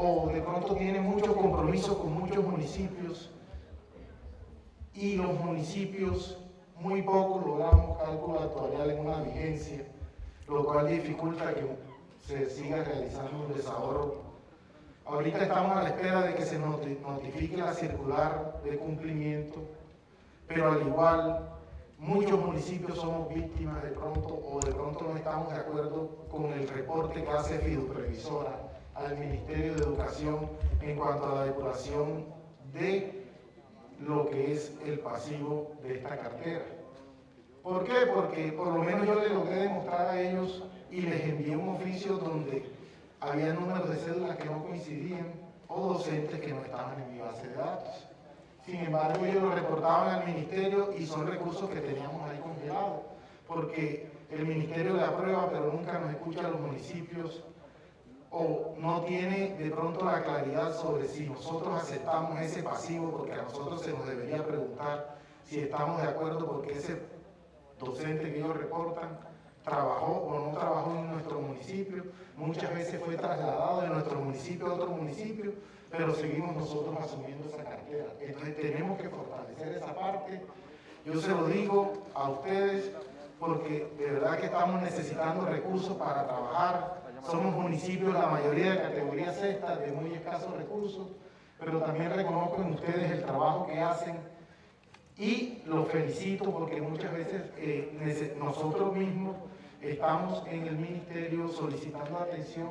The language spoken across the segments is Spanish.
o de pronto tiene muchos compromisos con muchos municipios y los municipios muy pocos logramos cálculo actuarial en una vigencia, lo cual dificulta que se siga realizando un desahorro. Ahorita estamos a la espera de que se notifique la circular de cumplimiento, pero al igual muchos municipios somos víctimas de pronto o de pronto no estamos de acuerdo con el reporte que hace Fiduprevisora al Ministerio de Educación en cuanto a la depuración de lo que es el pasivo de esta cartera. ¿Por qué? Porque por lo menos yo les logré demostrar a ellos y les envié un oficio donde había números de cédulas que no coincidían o docentes que no estaban en mi base de datos. Sin embargo, ellos lo reportaban al ministerio y son recursos que teníamos ahí congelados, porque el ministerio le aprueba, pero nunca nos escucha a los municipios o no tiene de pronto la claridad sobre si nosotros aceptamos ese pasivo, porque a nosotros se nos debería preguntar si estamos de acuerdo porque ese docente que ellos reportan trabajó o no trabajó en nuestro municipio, muchas veces fue trasladado de nuestro municipio a otro municipio, pero seguimos nosotros asumiendo esa cartera. Entonces tenemos que fortalecer esa parte. Yo se lo digo a ustedes porque de verdad que estamos necesitando recursos para trabajar. Somos municipios, la mayoría de categoría sexta, de muy escasos recursos, pero también reconozco en ustedes el trabajo que hacen y los felicito porque muchas veces nosotros mismos estamos en el ministerio solicitando atención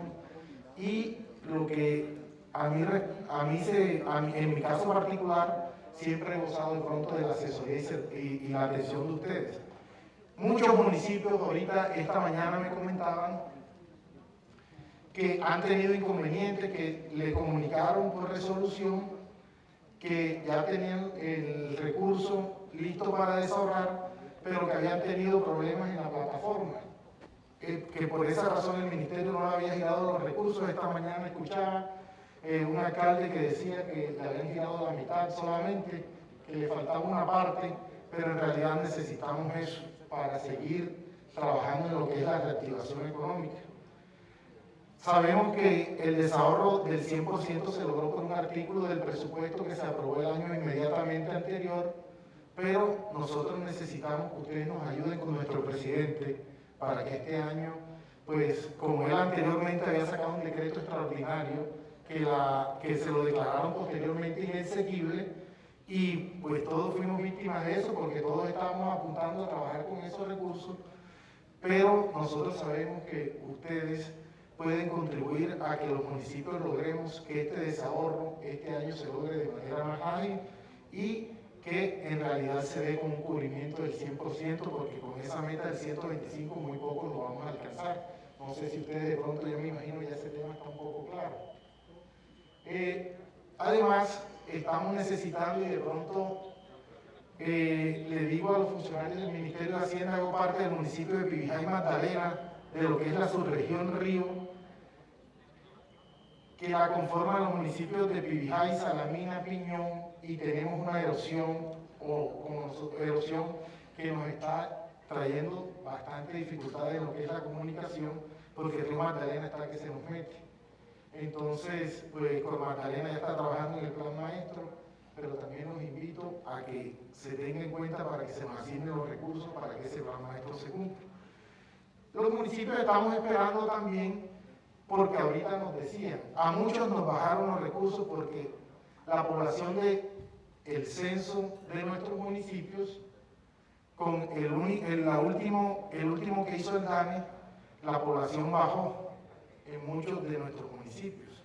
y lo que en mi caso particular, siempre he gozado de pronto de la asesoría y la atención de ustedes. Muchos municipios ahorita, esta mañana me comentaban que han tenido inconvenientes, que le comunicaron por resolución que ya tenían el recurso listo para desahorrar, pero que habían tenido problemas en la plataforma. Que por esa razón el ministerio no le había girado los recursos. Esta mañana escuchaba un alcalde que decía que le habían girado la mitad solamente, que le faltaba una parte, pero en realidad necesitamos eso para seguir trabajando en lo que es la reactivación económica. Sabemos que el desahorro del 100% se logró por un artículo del presupuesto que se aprobó el año inmediatamente anterior, pero nosotros necesitamos que ustedes nos ayuden con nuestro presidente para que este año, pues como él anteriormente había sacado un decreto extraordinario que se lo declararon posteriormente inexequible y pues todos fuimos víctimas de eso porque todos estábamos apuntando a trabajar con esos recursos, pero nosotros sabemos que ustedes pueden contribuir a que los municipios logremos que este desahorro este año se logre de manera más ágil y que en realidad se dé con un cubrimiento del 100%, porque con esa meta del 125 muy poco lo vamos a alcanzar. No sé si ustedes de pronto, yo me imagino ya ese tema está un poco claro. Además, estamos necesitando y de pronto le digo a los funcionarios del Ministerio de Hacienda, hago parte del municipio de Pibijay, Magdalena, de lo que es la subregión Río, que la conforman los municipios de Pibijay, Salamina, Piñón, y tenemos una erosión que nos está trayendo bastante dificultades en lo que es la comunicación, porque el río Magdalena está que se nos mete. Entonces, pues con Magdalena ya está trabajando en el plan maestro, pero también los invito a que se tenga en cuenta para que se nos asignen los recursos para que ese plan maestro se cumpla. Los municipios estamos esperando también, porque ahorita nos decían, a muchos nos bajaron los recursos porque la población del censo de nuestros municipios, con el último que hizo el DANE, la población bajó en muchos de nuestros municipios.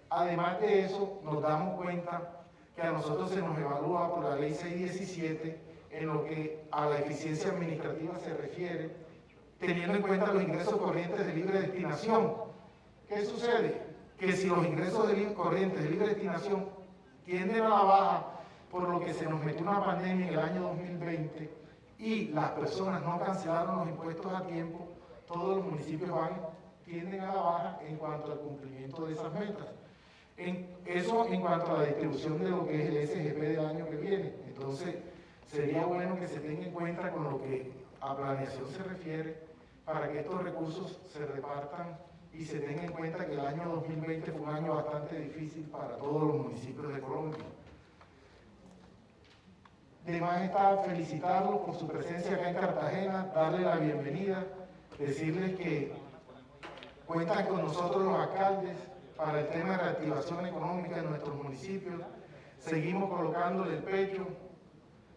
Además de eso, nos damos cuenta que a nosotros se nos evalúa por la ley 617 en lo que a la eficiencia administrativa se refiere, teniendo en cuenta los ingresos corrientes de libre destinación. ¿Qué sucede? Que si los ingresos corrientes de libre destinación tienden a la baja por lo que se nos metió una pandemia en el año 2020 y las personas no cancelaron los impuestos a tiempo, todos los municipios tienden a la baja en cuanto al cumplimiento de esas metas. Eso en cuanto a la distribución de lo que es el SGP del año que viene. Entonces, sería bueno que se tenga en cuenta con lo que a planeación se refiere para que estos recursos se repartan y se tenga en cuenta que el año 2020 fue un año bastante difícil para todos los municipios de Colombia. De más está felicitarlos por su presencia acá en Cartagena, darle la bienvenida, decirles que cuentan con nosotros los alcaldes para el tema de reactivación económica en nuestros municipios. Seguimos colocándole el pecho,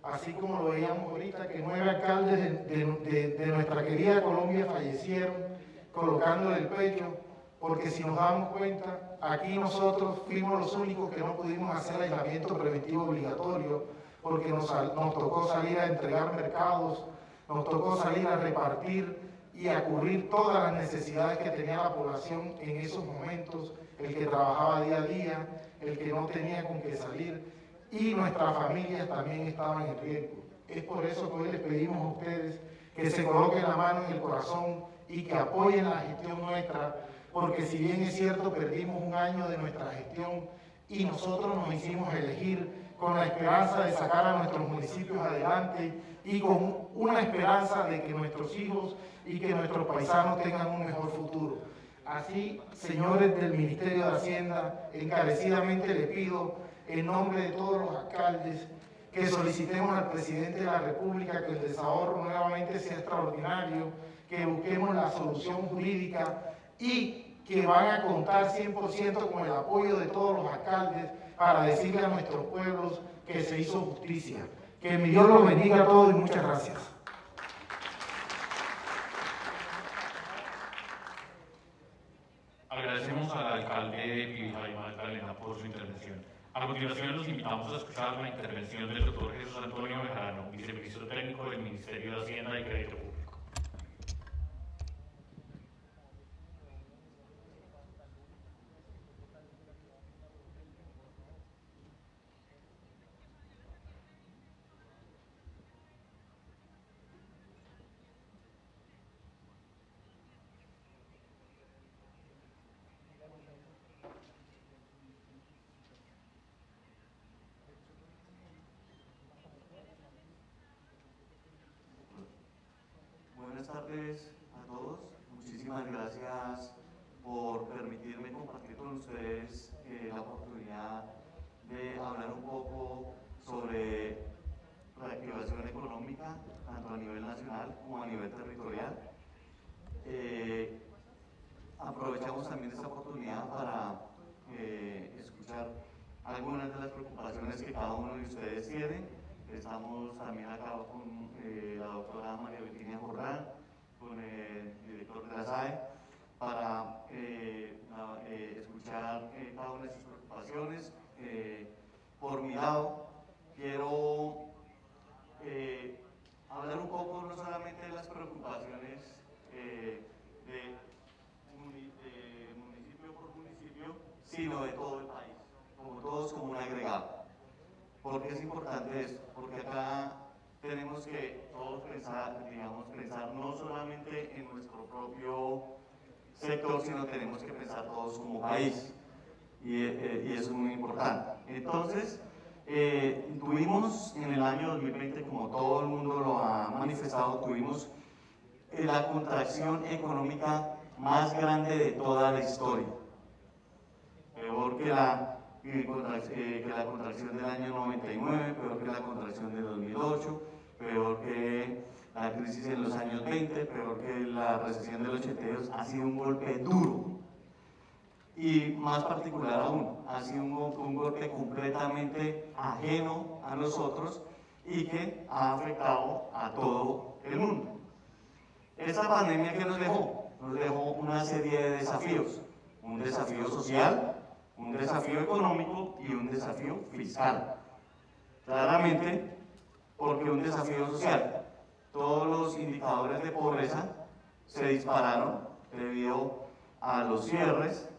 así como lo veíamos ahorita, que 9 alcaldes de nuestra querida Colombia fallecieron colocándole el pecho, porque si nos damos cuenta, aquí nosotros fuimos los únicos que no pudimos hacer aislamiento preventivo obligatorio, porque nos tocó salir a entregar mercados, nos tocó salir a repartir y a cubrir todas las necesidades que tenía la población en esos momentos, el que trabajaba día a día, el que no tenía con qué salir, y nuestras familias también estaban en riesgo. Es por eso que hoy les pedimos a ustedes que se coloquen la mano en el corazón y que apoyen la gestión nuestra, porque si bien es cierto, perdimos un año de nuestra gestión y nosotros nos hicimos elegir con la esperanza de sacar a nuestros municipios adelante y con una esperanza de que nuestros hijos y que nuestros paisanos tengan un mejor futuro. Así, señores del Ministerio de Hacienda, encarecidamente le pido, en nombre de todos los alcaldes, que solicitemos al presidente de la República que el desahorro nuevamente sea extraordinario, que busquemos la solución jurídica y que van a contar 100% con el apoyo de todos los alcaldes para decirle a nuestros pueblos que se hizo justicia. Que mi Dios los bendiga a todos y muchas gracias. Agradecemos al alcalde Pibijay Magdalena por su intervención. A continuación los invitamos a escuchar la intervención del doctor Jesús Antonio Bejarano, viceministro técnico del Ministerio de Hacienda y Crédito Público. Buenas tardes a todos. Muchísimas gracias por permitirme compartir con ustedes la oportunidad de hablar un poco sobre reactivación económica, tanto a nivel nacional como a nivel territorial. Aprovechamos también esta oportunidad para escuchar algunas de las preocupaciones que cada uno de ustedes tiene. Estamos también acá con la doctora María Virginia Jordán, con el director de la SAE, para escuchar cada una de sus preocupaciones. Por mi lado, quiero hablar un poco no solamente de las preocupaciones de municipio por municipio, sino de todo el país, como todos como un agregado. ¿Por qué es importante esto? Porque acá tenemos que todos pensar no solamente en nuestro propio sector, sino tenemos que pensar todos como país. Y eso es muy importante. Entonces, tuvimos en el año 2020, como todo el mundo lo ha manifestado, tuvimos la contracción económica más grande de toda la historia. Peor que la contracción del año 99, peor que la contracción de 2008, peor que la crisis en los años 20, peor que la recesión del 82. Ha sido un golpe duro y más particular aún, ha sido un golpe completamente ajeno a nosotros y que ha afectado a todo el mundo. Esta pandemia que nos dejó una serie de desafíos, un desafío social, un desafío económico y un desafío fiscal. Claramente, porque un desafío social. Todos los indicadores de pobreza se dispararon debido a los cierres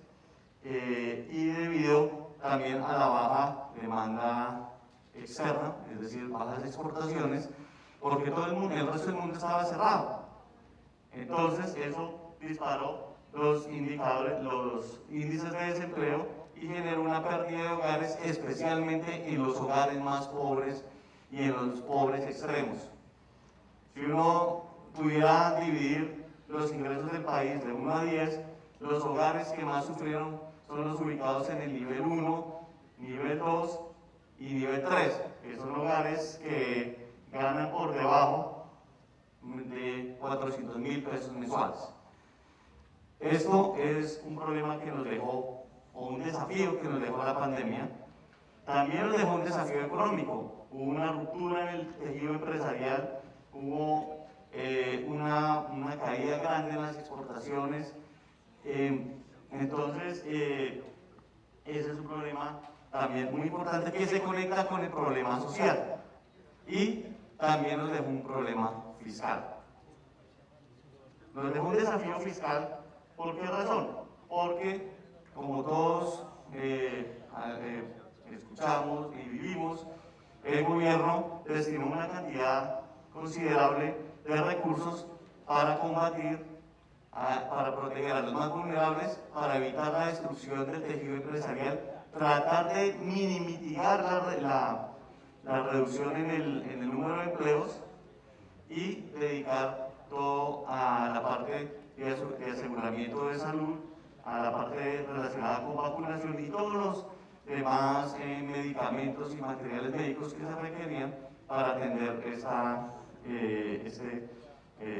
y debido también a la baja demanda externa, es decir, bajas exportaciones, porque todo el resto del mundo estaba cerrado. Entonces, eso disparó los indicadores, los índices de desempleo y generó una pérdida de hogares, especialmente en los hogares más pobres y en los pobres extremos. Si uno pudiera dividir los ingresos del país de 1 a 10, Los hogares que más sufrieron son los ubicados en el nivel 1, nivel 2 y nivel 3, que son hogares que ganan por debajo de 400.000 pesos mensuales. Esto es un problema que nos dejó, o un desafío que nos dejó la pandemia. También nos dejó un desafío económico. Hubo una ruptura en el tejido empresarial, hubo una caída grande en las exportaciones. Entonces, ese es un problema también muy importante que se conecta con el problema social. Y también nos dejó un problema fiscal. Nos dejó un desafío fiscal. ¿Por qué razón? Porque, como todos escuchamos y vivimos, el gobierno destinó una cantidad considerable de recursos para combatir, para proteger a los más vulnerables, para evitar la destrucción del tejido empresarial, tratar de minimizar la reducción en el número de empleos y dedicar todo a la parte de aseguramiento de salud, a la parte relacionada con vacunación y todos los demás medicamentos y materiales médicos que se requerían para atender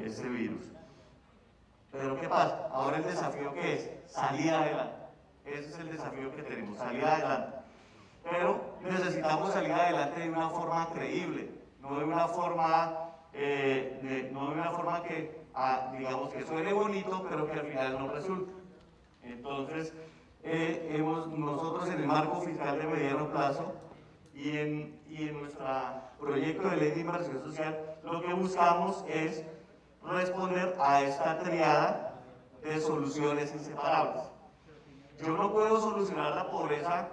este virus. Pero ¿qué pasa? Ahora el desafío ¿qué es? Salir adelante. Ese es el desafío que tenemos, salir adelante. Pero necesitamos salir adelante de una forma creíble, no de una forma que, digamos, que suene bonito, pero que al final no resulte. Entonces, nosotros en el marco fiscal de mediano plazo y en nuestro proyecto de ley de inversión social, lo que buscamos es responder a esta triada de soluciones inseparables. Yo no puedo solucionar la pobreza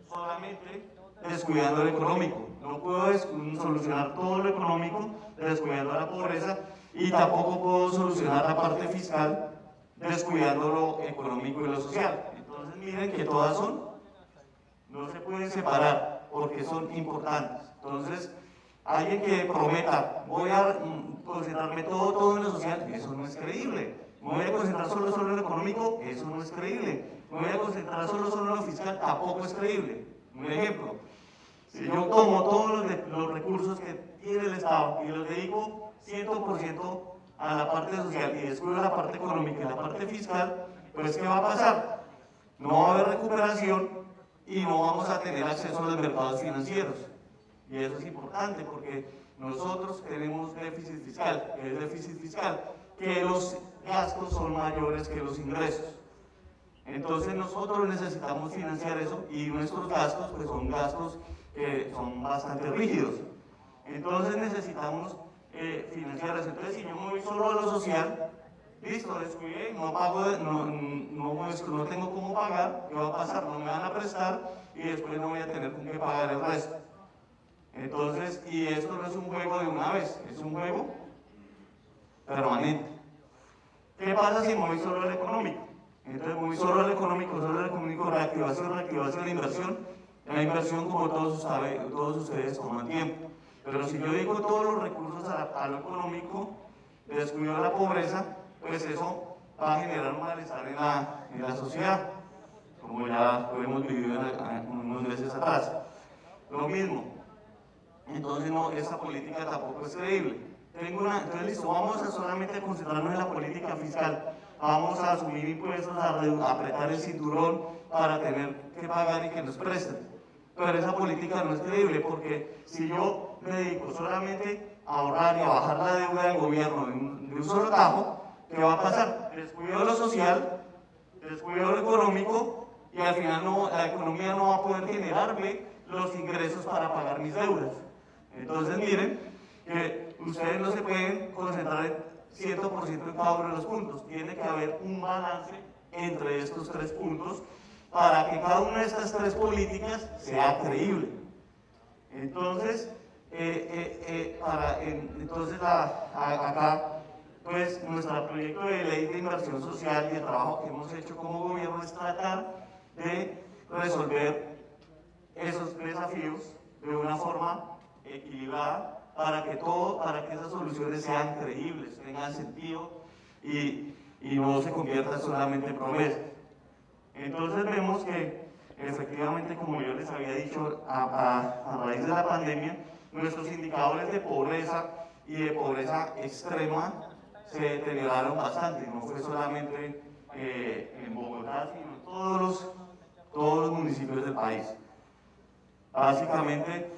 solamente descuidando lo económico. No puedo solucionar todo lo económico descuidando la pobreza y tampoco puedo solucionar la parte fiscal descuidando lo económico y lo social. Entonces miren que todas no se pueden separar porque son importantes. Entonces, alguien que prometa, voy a concentrarme todo en lo social, eso no es creíble. Me voy a concentrar solo en lo económico, eso no es creíble. Me voy a concentrar solo en lo fiscal, tampoco es creíble. Un ejemplo, si yo tomo todos los recursos que tiene el Estado y los dedico 100% a la parte social y descuido la parte económica y la parte fiscal, pues ¿qué va a pasar? No va a haber recuperación y no vamos a tener acceso a los mercados financieros. Y eso es importante porque nosotros tenemos déficit fiscal, que es déficit fiscal, que los gastos son mayores que los ingresos. Entonces nosotros necesitamos financiar eso y nuestros gastos pues son gastos que son bastante rígidos. Entonces necesitamos financiar eso. Entonces si yo me voy solo a lo social, listo, descuidé, no pago, no tengo cómo pagar, ¿qué va a pasar? No me van a prestar y después no voy a tener con qué pagar el resto. Entonces, y esto no es un juego de una vez, es un juego permanente. ¿Qué pasa si me voy solo al económico? Entonces me voy solo al económico, reactivación, inversión. La inversión, como todos ustedes, toma tiempo. Pero si yo dedico todos los recursos a lo económico, descuido la pobreza, pues eso va a generar un malestar en la sociedad, como ya lo hemos vivido unos meses atrás. Lo mismo. Entonces, no, esa política tampoco es creíble. Entonces, listo, vamos a solamente concentrarnos en la política fiscal. Vamos a asumir impuestos, a apretar el cinturón para tener que pagar y que nos presten. Pero esa política no es creíble porque si yo me dedico solamente a ahorrar y a bajar la deuda del gobierno de un solo tajo, ¿qué va a pasar? Descuido lo social, descuido lo económico y al final la economía no va a poder generarme los ingresos para pagar mis deudas. Entonces miren que ustedes no se pueden concentrar en 100% en cada uno de los puntos. Tiene que haber un balance entre estos tres puntos para que cada una de estas tres políticas sea creíble. Entonces, acá, pues nuestro proyecto de ley de inversión social y el trabajo que hemos hecho como gobierno es tratar de resolver esos desafíos de una forma equilibrada para que esas soluciones sean creíbles, tengan sentido y y no se convierta solamente en promesas. Entonces vemos que efectivamente, como yo les había dicho, a raíz de la pandemia, nuestros indicadores de pobreza y de pobreza extrema se deterioraron bastante. No fue solamente en Bogotá, sino en todos los municipios del país. Básicamente,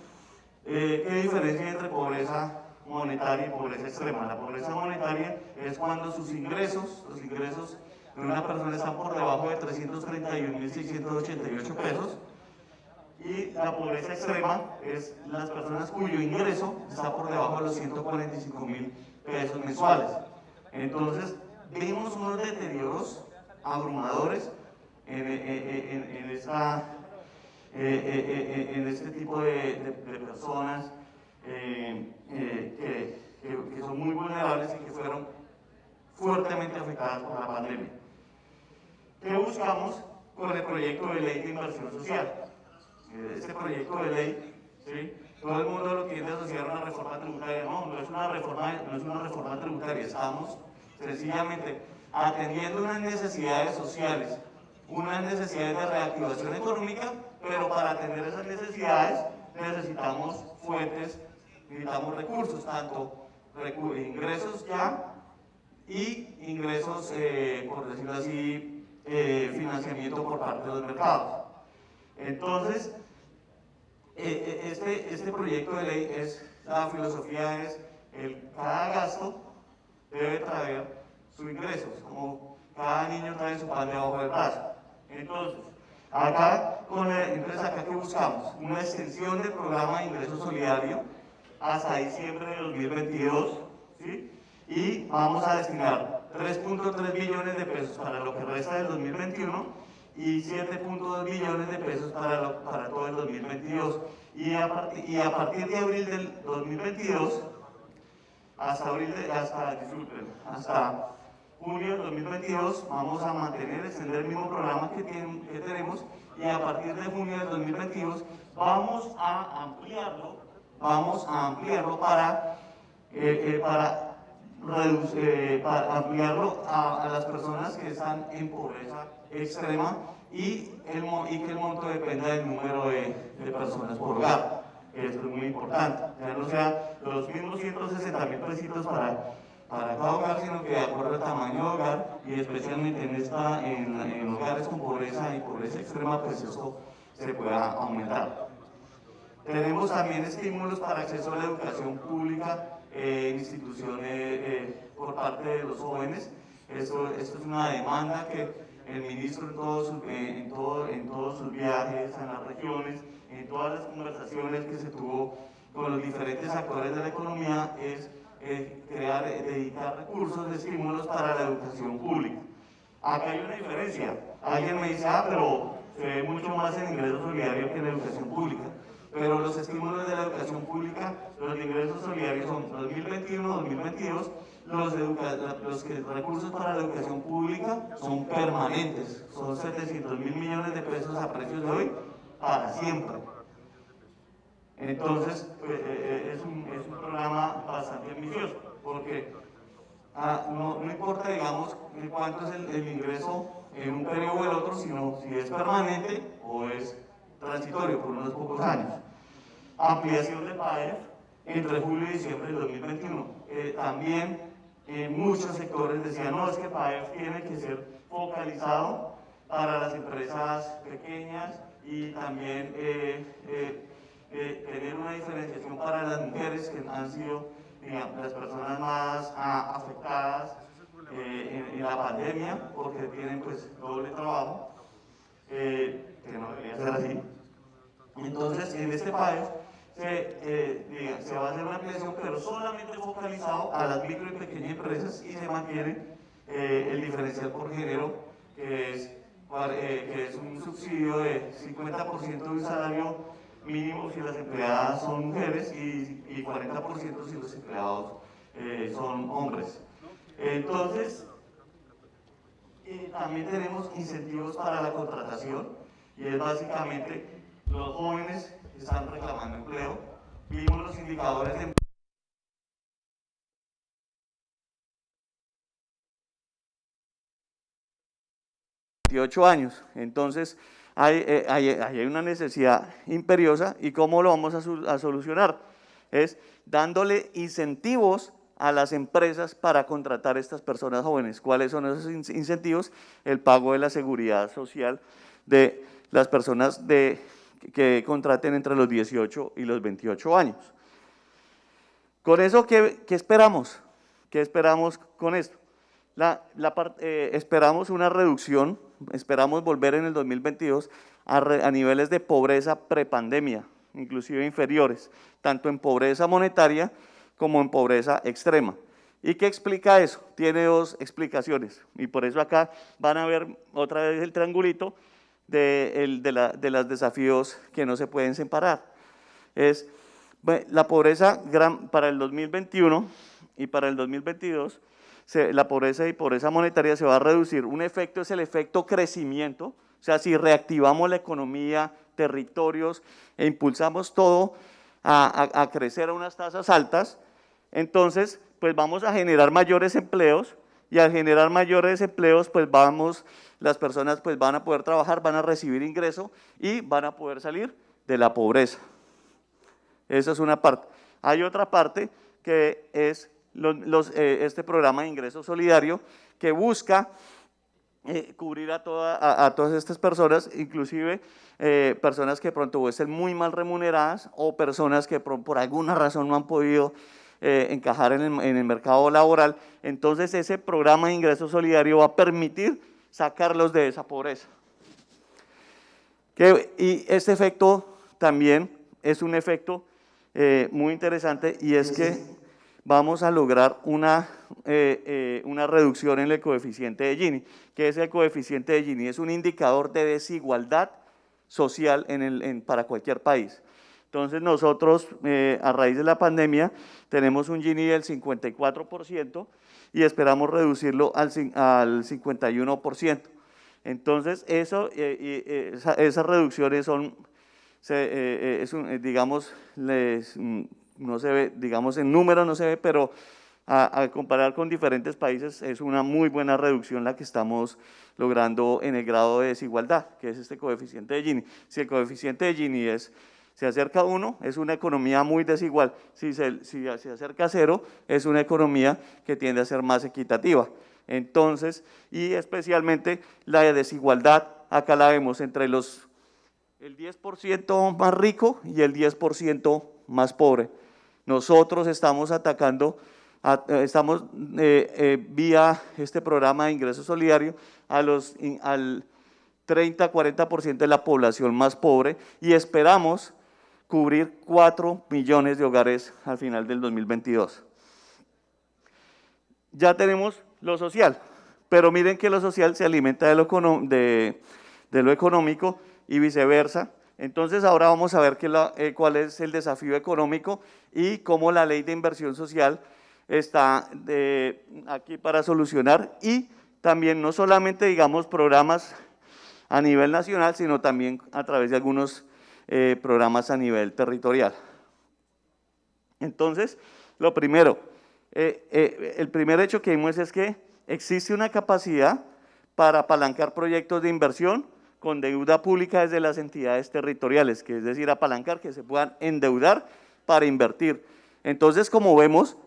¿qué diferencia hay entre pobreza monetaria y pobreza extrema? La pobreza monetaria es cuando sus ingresos, los ingresos de una persona están por debajo de 331.688 pesos, y la pobreza extrema es las personas cuyo ingreso está por debajo de los 145.000 pesos mensuales. Entonces, vimos unos deterioros abrumadores en este tipo de personas que son muy vulnerables y que fueron fuertemente afectadas por la pandemia. ¿Qué buscamos con el proyecto de ley de inversión social? Este proyecto de ley, ¿sí? Todo el mundo lo tiende a asociar a una reforma tributaria. No es una reforma tributaria. Estamos sencillamente atendiendo unas necesidades sociales, unas necesidades de reactivación económica, pero para atender esas necesidades necesitamos fuentes, necesitamos recursos, tanto ingresos ya y ingresos, por decirlo así, financiamiento por parte de los mercados. Entonces, este proyecto de ley la filosofía es cada gasto debe traer su ingreso, como cada niño trae su pan debajo del brazo. Entonces, acá ¿qué buscamos? Una extensión del programa de ingreso solidario hasta diciembre de 2022, ¿sí? Y vamos a destinar 3.3 billones de pesos para lo que resta del 2021 y 7.2 billones de pesos para todo el 2022. Y a partir de abril del 2022 hasta junio del 2022 vamos a extender el mismo programa que tenemos, y a partir de junio del 2022 vamos a ampliarlo para ampliarlo a las personas que están en pobreza extrema y que el monto dependa del número de personas por hogar. Esto es muy importante. Ya no sea los mismos 160.000 pesitos para cada hogar, sino que de acuerdo al tamaño de hogar, y especialmente en hogares con pobreza y pobreza extrema, pues eso se pueda aumentar. Tenemos también estímulos para acceso a la educación pública en instituciones por parte de los jóvenes. Esto es una demanda que el ministro en todos sus viajes a las regiones, en todas las conversaciones que se tuvo con los diferentes actores de la economía, es dedicar recursos de estímulos para la educación pública. Acá hay una diferencia. Alguien me dice, pero se ve mucho más en ingreso solidario que en la educación pública. Pero los estímulos de la educación pública, los ingresos solidarios son 2021-2022, los recursos para la educación pública son permanentes, son 700.000 millones de pesos a precios de hoy para siempre. Entonces, es un programa bastante ambicioso, porque no importa, digamos, cuánto es el ingreso en un periodo o el otro, sino si es permanente o es transitorio por unos pocos años. Ampliación de PAEF entre julio y diciembre del 2021. También muchos sectores decían, no, es que PAEF tiene que ser focalizado para las empresas pequeñas y también tener una diferenciación para las mujeres, que han sido, digamos, las personas más afectadas en la pandemia, porque tienen pues doble trabajo, que no debería ser así. Entonces, en este PAEF se va a hacer una ampliación, pero solamente focalizado a las micro y pequeñas empresas, y se mantiene el diferencial por género, que es un subsidio de 50% de un salario mínimo si las empleadas son mujeres y 40% si los empleados son hombres. Entonces, también tenemos incentivos para la contratación, y es básicamente los jóvenes que están reclamando empleo. Vimos los indicadores de empleo. 28 años. Entonces, hay una necesidad imperiosa, y ¿cómo lo vamos a solucionar? Es dándole incentivos a las empresas para contratar a estas personas jóvenes. ¿Cuáles son esos incentivos? El pago de la seguridad social de las personas que contraten entre los 18 y los 28 años. Con eso, ¿qué esperamos? ¿Qué esperamos con esto? Esperamos una reducción, esperamos volver en el 2022 a niveles de pobreza prepandemia, inclusive inferiores, tanto en pobreza monetaria como en pobreza extrema. ¿Y qué explica eso? Tiene dos explicaciones, y por eso acá van a ver otra vez el triangulito de los desafíos que no se pueden separar. Es la pobreza para el 2021 y para el 2022, la pobreza y pobreza monetaria se va a reducir. Un efecto es el efecto crecimiento, o sea, si reactivamos la economía, territorios e impulsamos todo a crecer a unas tasas altas, entonces pues vamos a generar mayores empleos, y al generar mayores empleos pues las personas pues van a poder trabajar, van a recibir ingreso y van a poder salir de la pobreza. Esa es una parte. Hay otra parte que es este programa de ingreso solidario, que busca cubrir a todas estas personas, inclusive personas que pronto estén muy mal remuneradas, o personas que por alguna razón no han podido encajar en el mercado laboral. Entonces ese programa de ingreso solidario va a permitir sacarlos de esa pobreza. Y este efecto también es un efecto muy interesante, y es que vamos a lograr una reducción en el coeficiente de Gini. ¿Qué es el coeficiente de Gini? Es un indicador de desigualdad social para cualquier país. Entonces nosotros, a raíz de la pandemia, tenemos un Gini del 54% y esperamos reducirlo al 51%. Entonces esas reducciones son, digamos, no se ve, digamos en números no se ve, pero al comparar con diferentes países es una muy buena reducción la que estamos logrando en el grado de desigualdad, que es este coeficiente de Gini. Si el coeficiente de Gini se acerca a 1, es una economía muy desigual. Si se acerca a 0, es una economía que tiende a ser más equitativa. Entonces, y especialmente la de desigualdad, acá la vemos entre el 10% más rico y el 10% más pobre. Nosotros estamos atacando, vía este programa de ingreso solidario, al 30-40% de la población más pobre, y esperamos cubrir 4 millones de hogares al final del 2022. Ya tenemos lo social, pero miren que lo social se alimenta de lo económico y viceversa. Entonces ahora vamos a ver cuál es el desafío económico y cómo la ley de inversión social está aquí para solucionar, y también no solamente, digamos, programas a nivel nacional, sino también a través de algunos programas a nivel territorial. Entonces, lo primero, el primer hecho que vimos es que existe una capacidad para apalancar proyectos de inversión con deuda pública desde las entidades territoriales, que es decir, apalancar, que se puedan endeudar para invertir. Entonces, como vemos,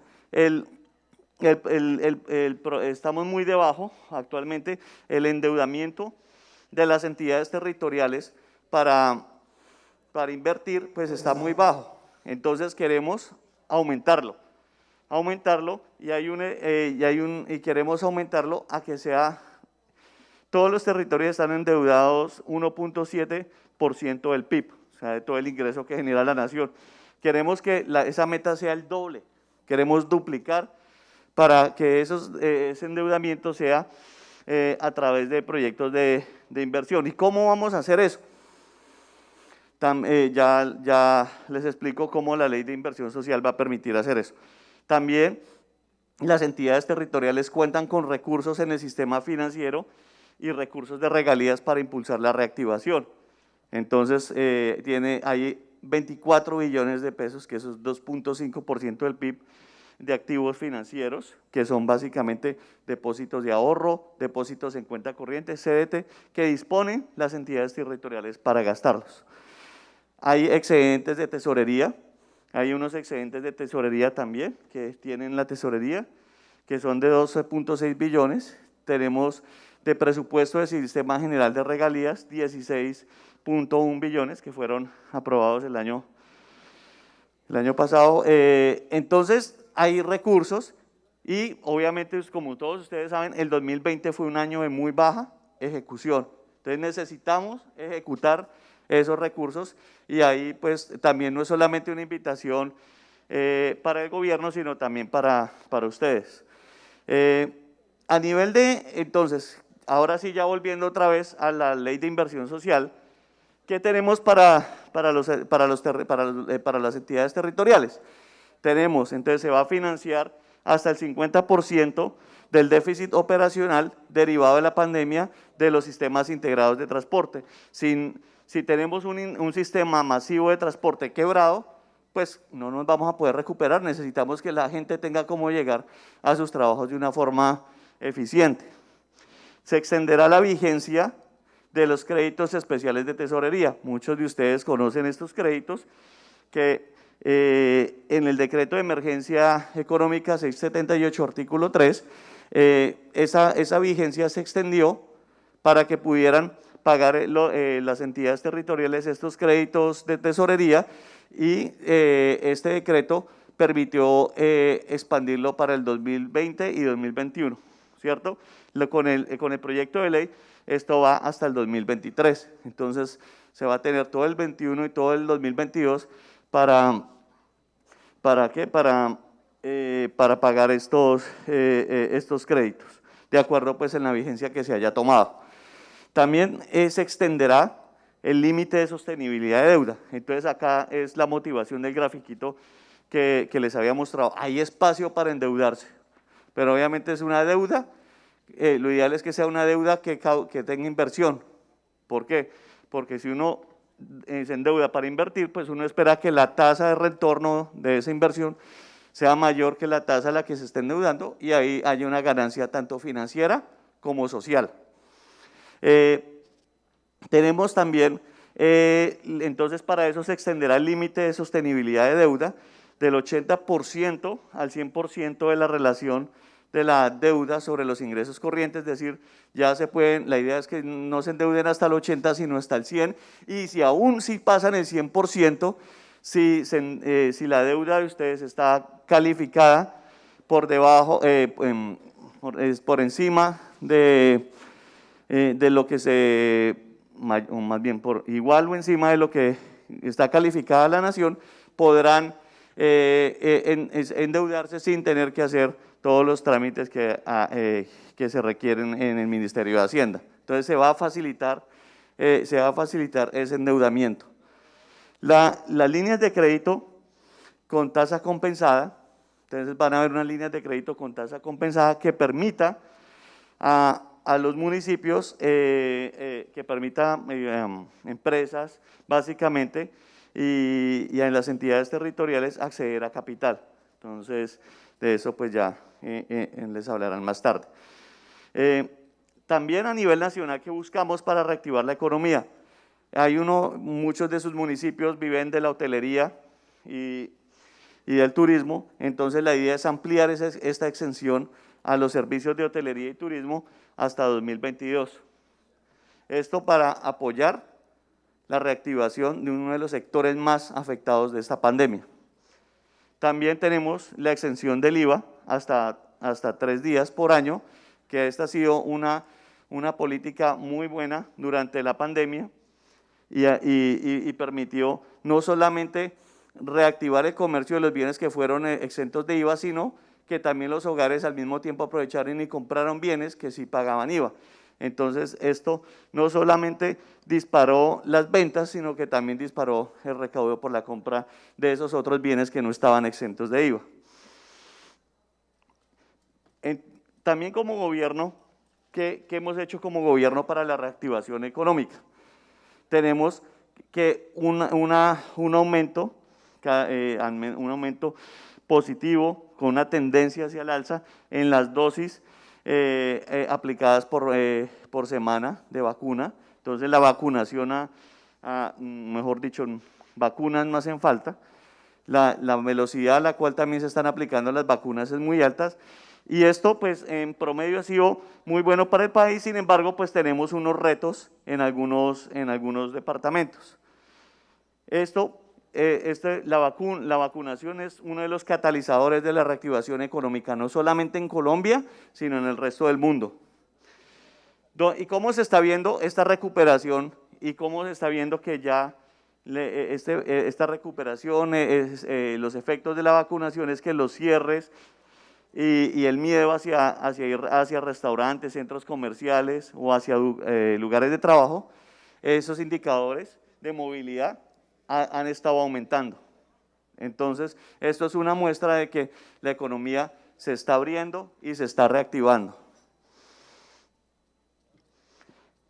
estamos muy debajo actualmente, el endeudamiento de las entidades territoriales para invertir, pues está muy bajo. Entonces queremos aumentarlo y queremos aumentarlo a que sea, todos los territorios están endeudados 1.7% del PIB, o sea, de todo el ingreso que genera la nación. Queremos que esa meta sea el doble, queremos duplicar para que ese endeudamiento sea a través de proyectos de inversión. ¿Y cómo vamos a hacer eso? Ya les explico cómo la ley de inversión social va a permitir hacer eso. También las entidades territoriales cuentan con recursos en el sistema financiero y recursos de regalías para impulsar la reactivación. Entonces, hay 24 billones de pesos, que eso es 2.5% del PIB, de activos financieros, que son básicamente depósitos de ahorro, depósitos en cuenta corriente, CDT, que disponen las entidades territoriales para gastarlos. Hay excedentes de tesorería, hay unos excedentes de tesorería también que tienen la tesorería, que son de 12.6 billones. Tenemos de presupuesto del Sistema General de Regalías 16.1 billones que fueron aprobados el año pasado. Entonces, hay recursos y obviamente, como todos ustedes saben, el 2020 fue un año de muy baja ejecución. Entonces, necesitamos ejecutar esos recursos y ahí pues también no es solamente una invitación para el gobierno, sino también para ustedes. A nivel de, entonces, ahora sí ya volviendo otra vez a la ley de inversión social, ¿qué tenemos para las entidades territoriales? Tenemos, entonces se va a financiar hasta el 50% del déficit operacional derivado de la pandemia de los sistemas integrados de transporte. Si tenemos un sistema masivo de transporte quebrado, pues no nos vamos a poder recuperar, necesitamos que la gente tenga cómo llegar a sus trabajos de una forma eficiente. Se extenderá la vigencia de los créditos especiales de tesorería. Muchos de ustedes conocen estos créditos que en el decreto de emergencia económica 678, artículo 3, esa vigencia se extendió para que pudieran pagar las entidades territoriales estos créditos de tesorería y este decreto permitió expandirlo para el 2020 y 2021, ¿cierto? Con el proyecto de ley esto va hasta el 2023, entonces se va a tener todo el 21 y todo el 2022 ¿para qué? Para pagar estos créditos, de acuerdo pues en la vigencia que se haya tomado. También se extenderá el límite de sostenibilidad de deuda. Entonces acá es la motivación del grafiquito que les había mostrado. Hay espacio para endeudarse, pero obviamente es una deuda. Lo ideal es que sea una deuda que tenga inversión. ¿Por qué? Porque si uno se endeuda para invertir, pues uno espera que la tasa de retorno de esa inversión sea mayor que la tasa a la que se esté endeudando y ahí hay una ganancia tanto financiera como social. Tenemos también, entonces para eso se extenderá el límite de sostenibilidad de deuda del 80% al 100% de la relación de la deuda sobre los ingresos corrientes, es decir, ya se pueden, la idea es que no se endeuden hasta el 80, sino hasta el 100, y si aún si pasan el 100%, si la deuda de ustedes está calificada por debajo, por encima de lo que más bien por igual o encima de lo que está calificada la nación, podrán endeudarse sin tener que hacer todos los trámites que se requieren en el Ministerio de Hacienda. Entonces se va a facilitar ese endeudamiento. Las líneas de crédito con tasa compensada, entonces van a haber unas líneas de crédito con tasa compensada que permita a los municipios, que permita empresas básicamente y a las entidades territoriales acceder a capital. Entonces, de eso pues ya les hablarán más tarde. También a nivel nacional, ¿qué buscamos para reactivar la economía? Muchos de sus municipios viven de la hotelería y del turismo, entonces la idea es ampliar esta exención a los servicios de hotelería y turismo hasta 2022. Esto para apoyar la reactivación de uno de los sectores más afectados de esta pandemia. También tenemos la exención del IVA hasta 3 días por año, que esta ha sido una política muy buena durante la pandemia y permitió no solamente reactivar el comercio de los bienes que fueron exentos de IVA, sino que también los hogares al mismo tiempo aprovecharon y compraron bienes que sí pagaban IVA. Entonces esto no solamente disparó las ventas, sino que también disparó el recaudo por la compra de esos otros bienes que no estaban exentos de IVA. También como gobierno, ¿qué hemos hecho como gobierno para la reactivación económica? Tenemos que un aumento positivo, con una tendencia hacia el alza en las dosis aplicadas por semana de vacuna. Entonces la vacunación, mejor dicho, vacunas no hacen falta. La velocidad a la cual también se están aplicando las vacunas es muy alta, y esto pues en promedio ha sido muy bueno para el país. Sin embargo, pues tenemos unos retos en algunos departamentos. La vacunación es uno de los catalizadores de la reactivación económica, no solamente en Colombia, sino en el resto del mundo. ¿Y cómo se está viendo esta recuperación? Y cómo se está viendo que ya esta recuperación, los efectos de la vacunación es que los cierres y el miedo hacia ir hacia restaurantes, centros comerciales o hacia lugares de trabajo, esos indicadores de movilidad han estado aumentando. Entonces, esto es una muestra de que la economía se está abriendo y se está reactivando.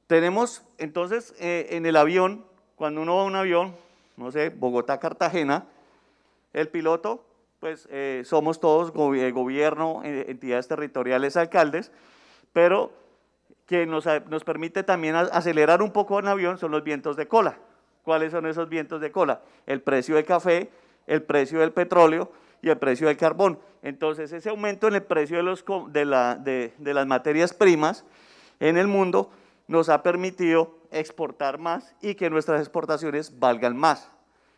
Tenemos, entonces, en el avión, cuando uno va a un avión, no sé, Bogotá-Cartagena, el piloto, pues somos todos gobierno, entidades territoriales, alcaldes, pero que nos permite también acelerar un poco en avión son los vientos de cola. ¿Cuáles son esos vientos de cola? El precio del café, el precio del petróleo y el precio del carbón. Entonces, ese aumento en el precio de las materias primas en el mundo nos ha permitido exportar más y que nuestras exportaciones valgan más.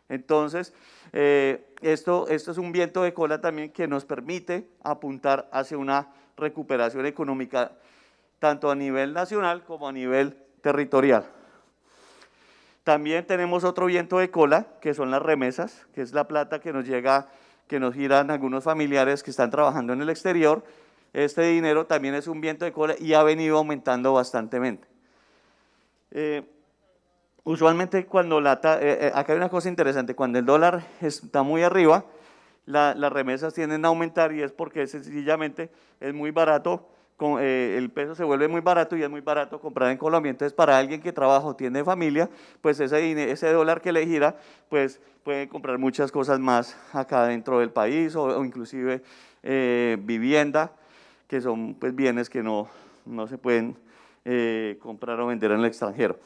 Entonces, esto es un viento de cola también que nos permite apuntar hacia una recuperación económica tanto a nivel nacional como a nivel territorial. También tenemos otro viento de cola, que son las remesas, que es la plata que nos llega, que nos giran algunos familiares que están trabajando en el exterior. Este dinero también es un viento de cola y ha venido aumentando bastantemente. Usualmente cuando acá hay una cosa interesante, cuando el dólar está muy arriba, las remesas tienden a aumentar, y es porque sencillamente es muy barato, el peso se vuelve muy barato y es muy barato comprar en Colombia. Entonces, para alguien que trabaja o tiene familia, pues ese dólar que le gira, pues puede comprar muchas cosas más acá dentro del país, o inclusive vivienda, que son pues bienes que no se pueden comprar o vender en el extranjero.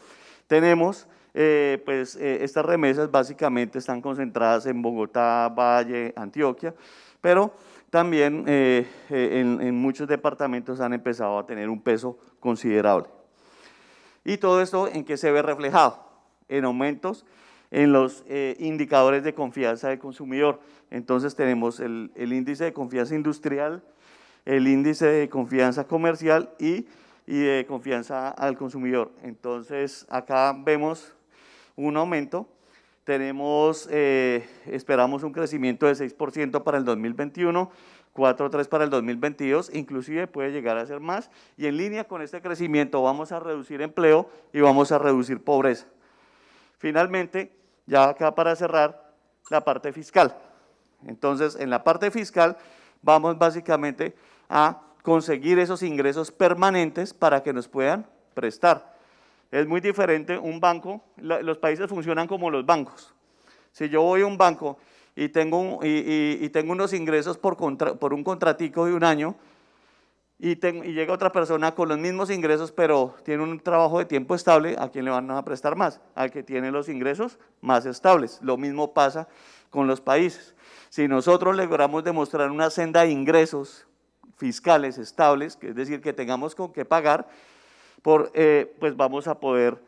Tenemos, estas remesas básicamente están concentradas en Bogotá, Valle, Antioquia, pero también en muchos departamentos han empezado a tener un peso considerable. ¿Y todo esto en qué se ve reflejado? En aumentos en los indicadores de confianza del consumidor. Entonces tenemos el índice de confianza industrial, el índice de confianza comercial y de confianza al consumidor. Entonces, acá vemos un aumento. Esperamos un crecimiento de 6% para el 2021, 4,3% para el 2022, inclusive puede llegar a ser más, y en línea con este crecimiento vamos a reducir empleo y vamos a reducir pobreza. Finalmente, ya acá para cerrar, la parte fiscal. Entonces, en la parte fiscal vamos básicamente a conseguir esos ingresos permanentes para que nos puedan prestar. Es muy diferente un banco, los países funcionan como los bancos. Si yo voy a un banco y tengo unos ingresos por un contratico de un año, y llega otra persona con los mismos ingresos, pero tiene un trabajo de tiempo estable, ¿a quién le van a prestar más? Al que tiene los ingresos más estables. Lo mismo pasa con los países. Si nosotros logramos demostrar una senda de ingresos fiscales estables, es decir, que tengamos con qué pagar, pues vamos a poder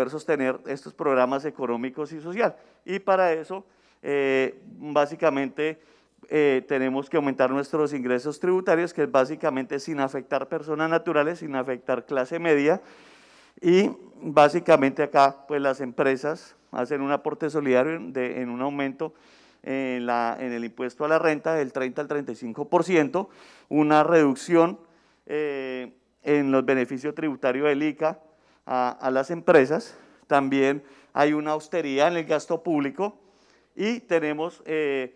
sostener estos programas económicos y sociales. Y para eso, básicamente, tenemos que aumentar nuestros ingresos tributarios, que es básicamente sin afectar personas naturales, sin afectar clase media, y básicamente acá pues las empresas hacen un aporte solidario en un aumento en el impuesto a la renta del 30 al 35%, una reducción en los beneficios tributarios del ICA a las empresas. También hay una austeridad en el gasto público, y tenemos le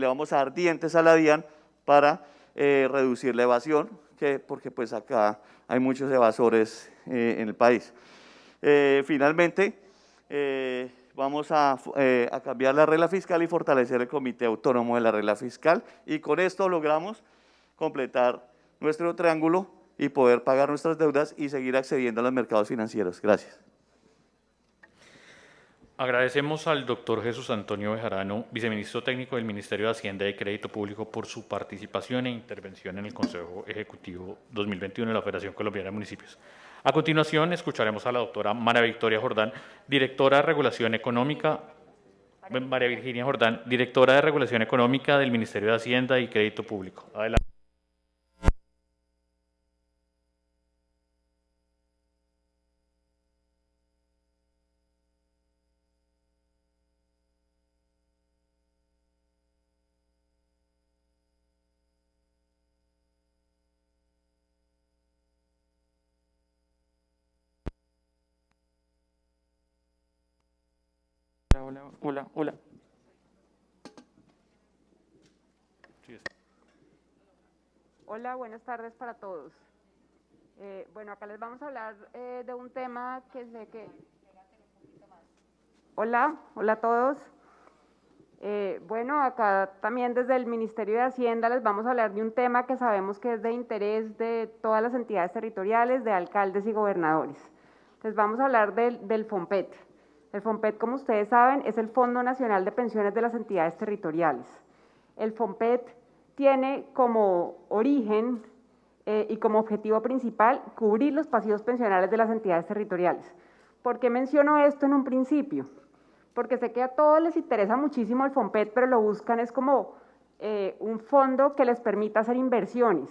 vamos a dar dientes a la DIAN para reducir la evasión, porque pues acá hay muchos evasores en el país. Finalmente, vamos a cambiar la regla fiscal y fortalecer el Comité Autónomo de la Regla Fiscal, y con esto logramos completar nuestro triángulo y poder pagar nuestras deudas y seguir accediendo a los mercados financieros. Gracias. Agradecemos al doctor Jesús Antonio Bejarano, viceministro técnico del Ministerio de Hacienda y Crédito Público, por su participación e intervención en el Consejo Ejecutivo 2021 de la Federación Colombiana de Municipios. A continuación, escucharemos a la doctora María Victoria Jordán, directora de Regulación Económica, María Virginia Jordán, directora de Regulación Económica del Ministerio de Hacienda y Crédito Público. Adelante. Hola. Hola, buenas tardes para todos. Bueno, acá les vamos a hablar de un tema que sé que… Hola a todos. Bueno, acá también desde el Ministerio de Hacienda les vamos a hablar de un tema que sabemos que es de interés de todas las entidades territoriales, de alcaldes y gobernadores. Les vamos a hablar del FOMPET. El FOMPET, como ustedes saben, es el Fondo Nacional de Pensiones de las Entidades Territoriales. El FOMPET tiene como origen y como objetivo principal cubrir los pasivos pensionales de las entidades territoriales. ¿Por qué menciono esto en un principio? Porque sé que a todos les interesa muchísimo el FOMPET, pero lo buscan es como un fondo que les permita hacer inversiones.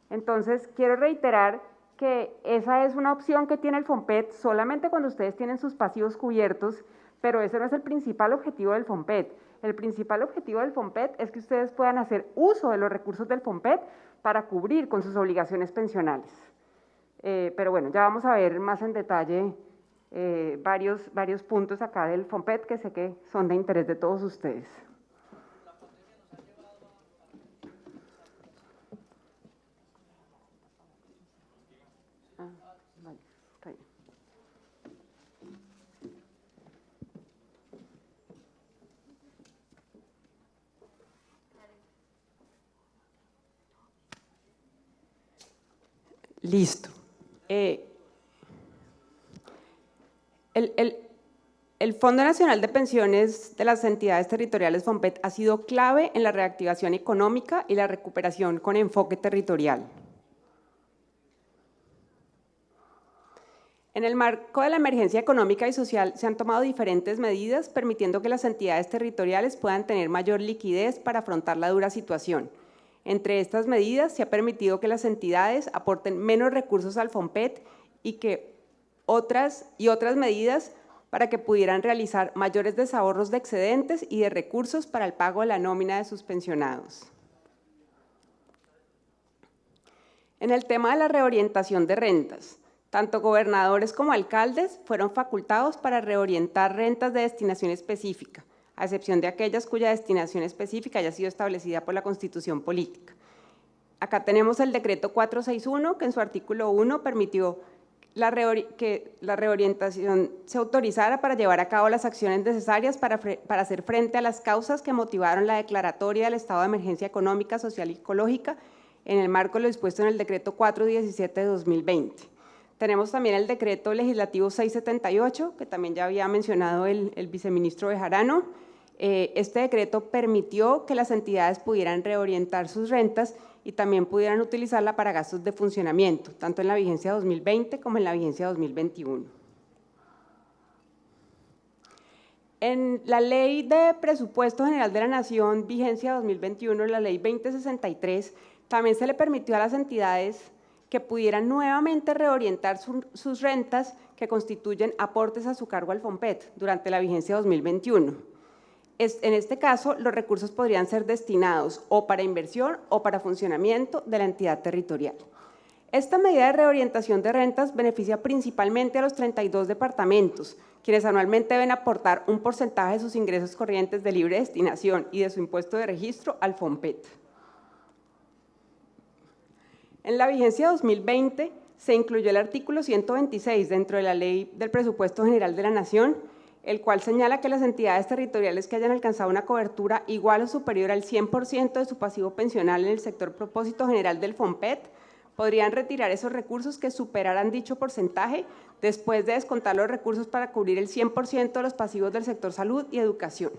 Entonces, quiero reiterar que esa es una opción que tiene el FOMPET solamente cuando ustedes tienen sus pasivos cubiertos, pero ese no es el principal objetivo del FOMPET. El principal objetivo del FOMPET es que ustedes puedan hacer uso de los recursos del FOMPET para cubrir con sus obligaciones pensionales. Pero bueno, ya vamos a ver más en detalle varios puntos acá del FOMPET que sé que son de interés de todos ustedes. Vale, está bien. Listo. El Fondo Nacional de Pensiones de las Entidades Territoriales FOMPET ha sido clave en la reactivación económica y la recuperación con enfoque territorial. En el marco de la emergencia económica y social se han tomado diferentes medidas permitiendo que las entidades territoriales puedan tener mayor liquidez para afrontar la dura situación. Entre estas medidas se ha permitido que las entidades aporten menos recursos al FOMPET y otras medidas para que pudieran realizar mayores desahorros de excedentes y de recursos para el pago de la nómina de sus pensionados. En el tema de la reorientación de rentas, tanto gobernadores como alcaldes fueron facultados para reorientar rentas de destinación específica, a excepción de aquellas cuya destinación específica haya sido establecida por la Constitución Política. Acá tenemos el decreto 461, que en su artículo 1 permitió que la reorientación se autorizara para llevar a cabo las acciones necesarias para hacer frente a las causas que motivaron la declaratoria del estado de emergencia económica, social y ecológica en el marco de lo dispuesto en el decreto 417 de 2020. Tenemos también el decreto legislativo 678, que también ya había mencionado el viceministro Bejarano. Este decreto permitió que las entidades pudieran reorientar sus rentas y también pudieran utilizarla para gastos de funcionamiento, tanto en la vigencia 2020 como en la vigencia 2021. En la Ley de Presupuesto General de la Nación, vigencia 2021, la Ley 2063, también se le permitió a las entidades que pudieran nuevamente reorientar sus rentas que constituyen aportes a su cargo al FOMPET durante la vigencia 2021. En este caso, los recursos podrían ser destinados o para inversión o para funcionamiento de la entidad territorial. Esta medida de reorientación de rentas beneficia principalmente a los 32 departamentos, quienes anualmente deben aportar un porcentaje de sus ingresos corrientes de libre destinación y de su impuesto de registro al FOMPET. En la vigencia 2020 se incluyó el artículo 126 dentro de la Ley del Presupuesto General de la Nación, el cual señala que las entidades territoriales que hayan alcanzado una cobertura igual o superior al 100% de su pasivo pensional en el sector propósito general del FOMPET podrían retirar esos recursos que superaran dicho porcentaje después de descontar los recursos para cubrir el 100% de los pasivos del sector salud y educación.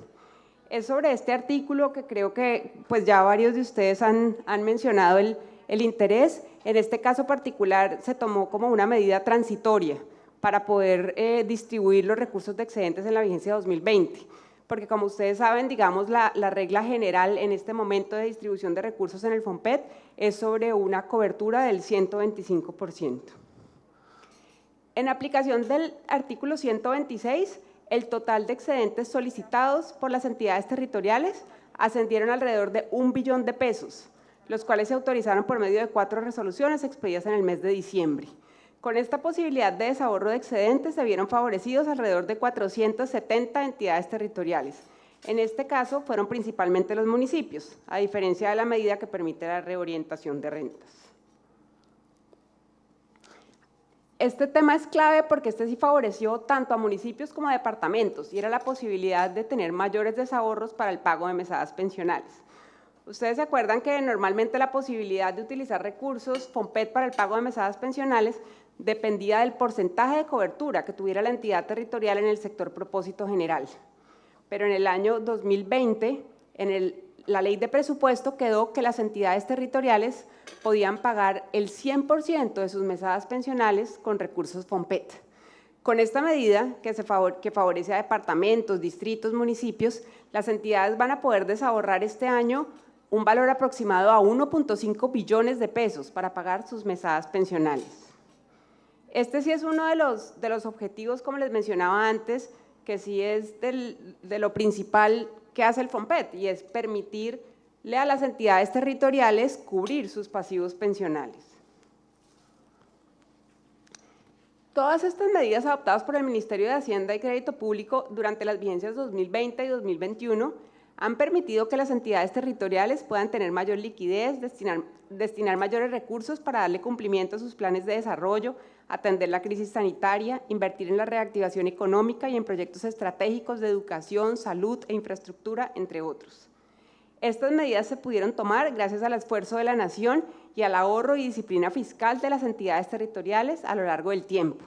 Es sobre este artículo que creo que pues ya varios de ustedes han mencionado el interés. En este caso particular se tomó como una medida transitoria para poder distribuir los recursos de excedentes en la vigencia 2020, porque como ustedes saben, digamos, la regla general en este momento de distribución de recursos en el FOMPET es sobre una cobertura del 125%. En aplicación del artículo 126, el total de excedentes solicitados por las entidades territoriales ascendieron alrededor de 1 billón de pesos, los cuales se autorizaron por medio de 4 resoluciones expedidas en el mes de diciembre. Con esta posibilidad de desahorro de excedentes se vieron favorecidos alrededor de 470 entidades territoriales. En este caso fueron principalmente los municipios, a diferencia de la medida que permite la reorientación de rentas. Este tema es clave porque este sí favoreció tanto a municipios como a departamentos y era la posibilidad de tener mayores desahorros para el pago de mesadas pensionales. Ustedes se acuerdan que normalmente la posibilidad de utilizar recursos FOMPET para el pago de mesadas pensionales dependía del porcentaje de cobertura que tuviera la entidad territorial en el sector propósito general. Pero en el año 2020, la ley de presupuesto quedó que las entidades territoriales podían pagar el 100% de sus mesadas pensionales con recursos FOMPET. Con esta medida, que favorece a departamentos, distritos, municipios, las entidades van a poder desahorrar este año un valor aproximado a 1.5 billones de pesos para pagar sus mesadas pensionales. Este sí es uno de los objetivos, como les mencionaba antes, que sí es de lo principal que hace el FOMPET, y es permitirle a las entidades territoriales cubrir sus pasivos pensionales. Todas estas medidas adoptadas por el Ministerio de Hacienda y Crédito Público durante las vigencias 2020 y 2021 han permitido que las entidades territoriales puedan tener mayor liquidez, destinar mayores recursos para darle cumplimiento a sus planes de desarrollo, atender la crisis sanitaria, invertir en la reactivación económica y en proyectos estratégicos de educación, salud e infraestructura, entre otros. Estas medidas se pudieron tomar gracias al esfuerzo de la nación y al ahorro y disciplina fiscal de las entidades territoriales a lo largo del tiempo.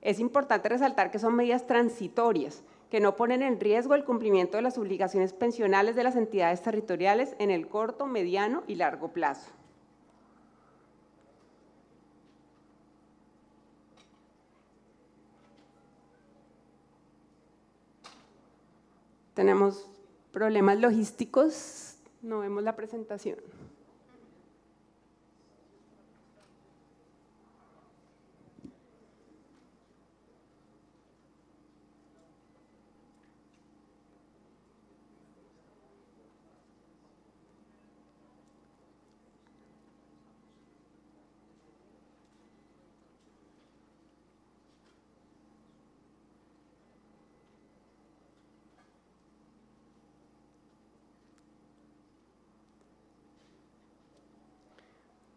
Es importante resaltar que son medidas transitorias, que no ponen en riesgo el cumplimiento de las obligaciones pensionales de las entidades territoriales en el corto, mediano y largo plazo. Tenemos problemas logísticos, no vemos la presentación.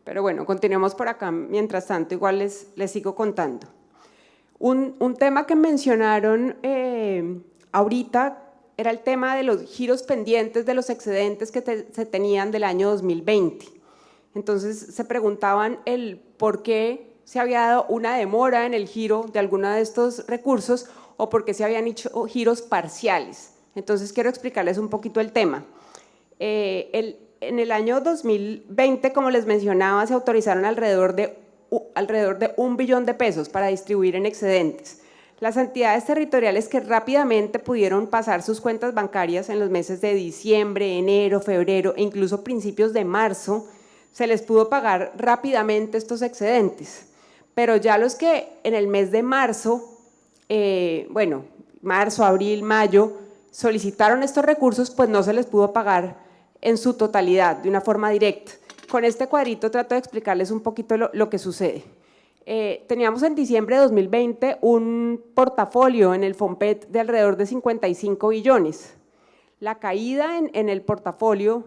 Pero bueno, continuemos por acá, mientras tanto igual les sigo contando. Un tema que mencionaron ahorita era el tema de los giros pendientes de los excedentes que se tenían del año 2020. Entonces se preguntaban el por qué se había dado una demora en el giro de alguno de estos recursos o por qué se habían hecho giros parciales. Entonces quiero explicarles un poquito el tema. En el año 2020, como les mencionaba, se autorizaron alrededor de 1 billón de pesos para distribuir en excedentes. Las entidades territoriales que rápidamente pudieron pasar sus cuentas bancarias en los meses de diciembre, enero, febrero e incluso principios de marzo, se les pudo pagar rápidamente estos excedentes. Pero ya los que en el mes de marzo, marzo, abril, mayo, solicitaron estos recursos, pues no se les pudo pagar en su totalidad, de una forma directa. Con este cuadrito trato de explicarles un poquito lo que sucede. Teníamos en diciembre de 2020 un portafolio en el FOMPET de alrededor de 55 billones. La caída en el portafolio,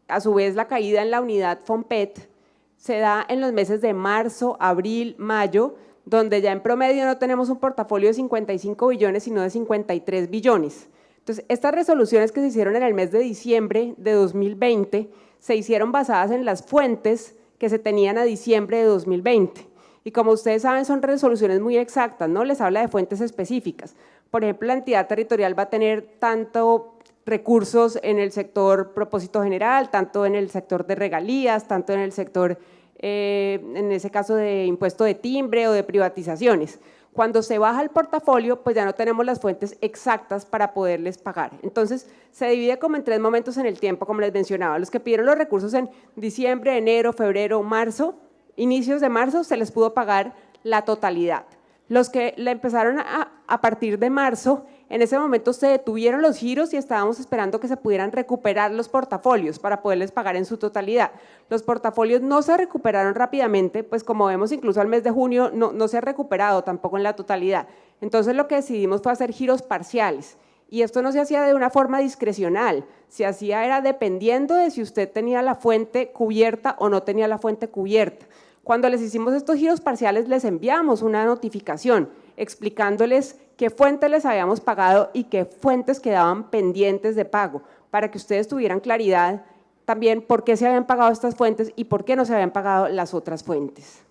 a su vez la caída en la unidad FOMPET, se da en los meses de marzo, abril, mayo, donde ya en promedio no tenemos un portafolio de 55 billones, sino de 53 billones. Entonces, estas resoluciones que se hicieron en el mes de diciembre de 2020 se hicieron basadas en las fuentes que se tenían a diciembre de 2020. Y como ustedes saben, son resoluciones muy exactas, ¿no? Les habla de fuentes específicas. Por ejemplo, la entidad territorial va a tener tanto recursos en el sector propósito general, tanto en el sector de regalías, tanto en el sector, en ese caso de impuesto de timbre o de privatizaciones. Cuando se baja el portafolio, pues ya no tenemos las fuentes exactas para poderles pagar. Entonces, se divide como en 3 momentos en el tiempo, como les mencionaba. Los que pidieron los recursos en diciembre, enero, febrero, marzo, inicios de marzo, se les pudo pagar la totalidad. Los que la empezaron a partir de marzo, en ese momento se detuvieron los giros y estábamos esperando que se pudieran recuperar los portafolios para poderles pagar en su totalidad. Los portafolios no se recuperaron rápidamente, pues como vemos incluso al mes de junio no se ha recuperado tampoco en la totalidad. Entonces lo que decidimos fue hacer giros parciales. Y esto no se hacía de una forma discrecional, se hacía era dependiendo de si usted tenía la fuente cubierta o no tenía la fuente cubierta. Cuando les hicimos estos giros parciales, les enviamos una notificación explicándoles qué fuentes les habíamos pagado y qué fuentes quedaban pendientes de pago, para que ustedes tuvieran claridad también por qué se habían pagado estas fuentes y por qué no se habían pagado las otras fuentes.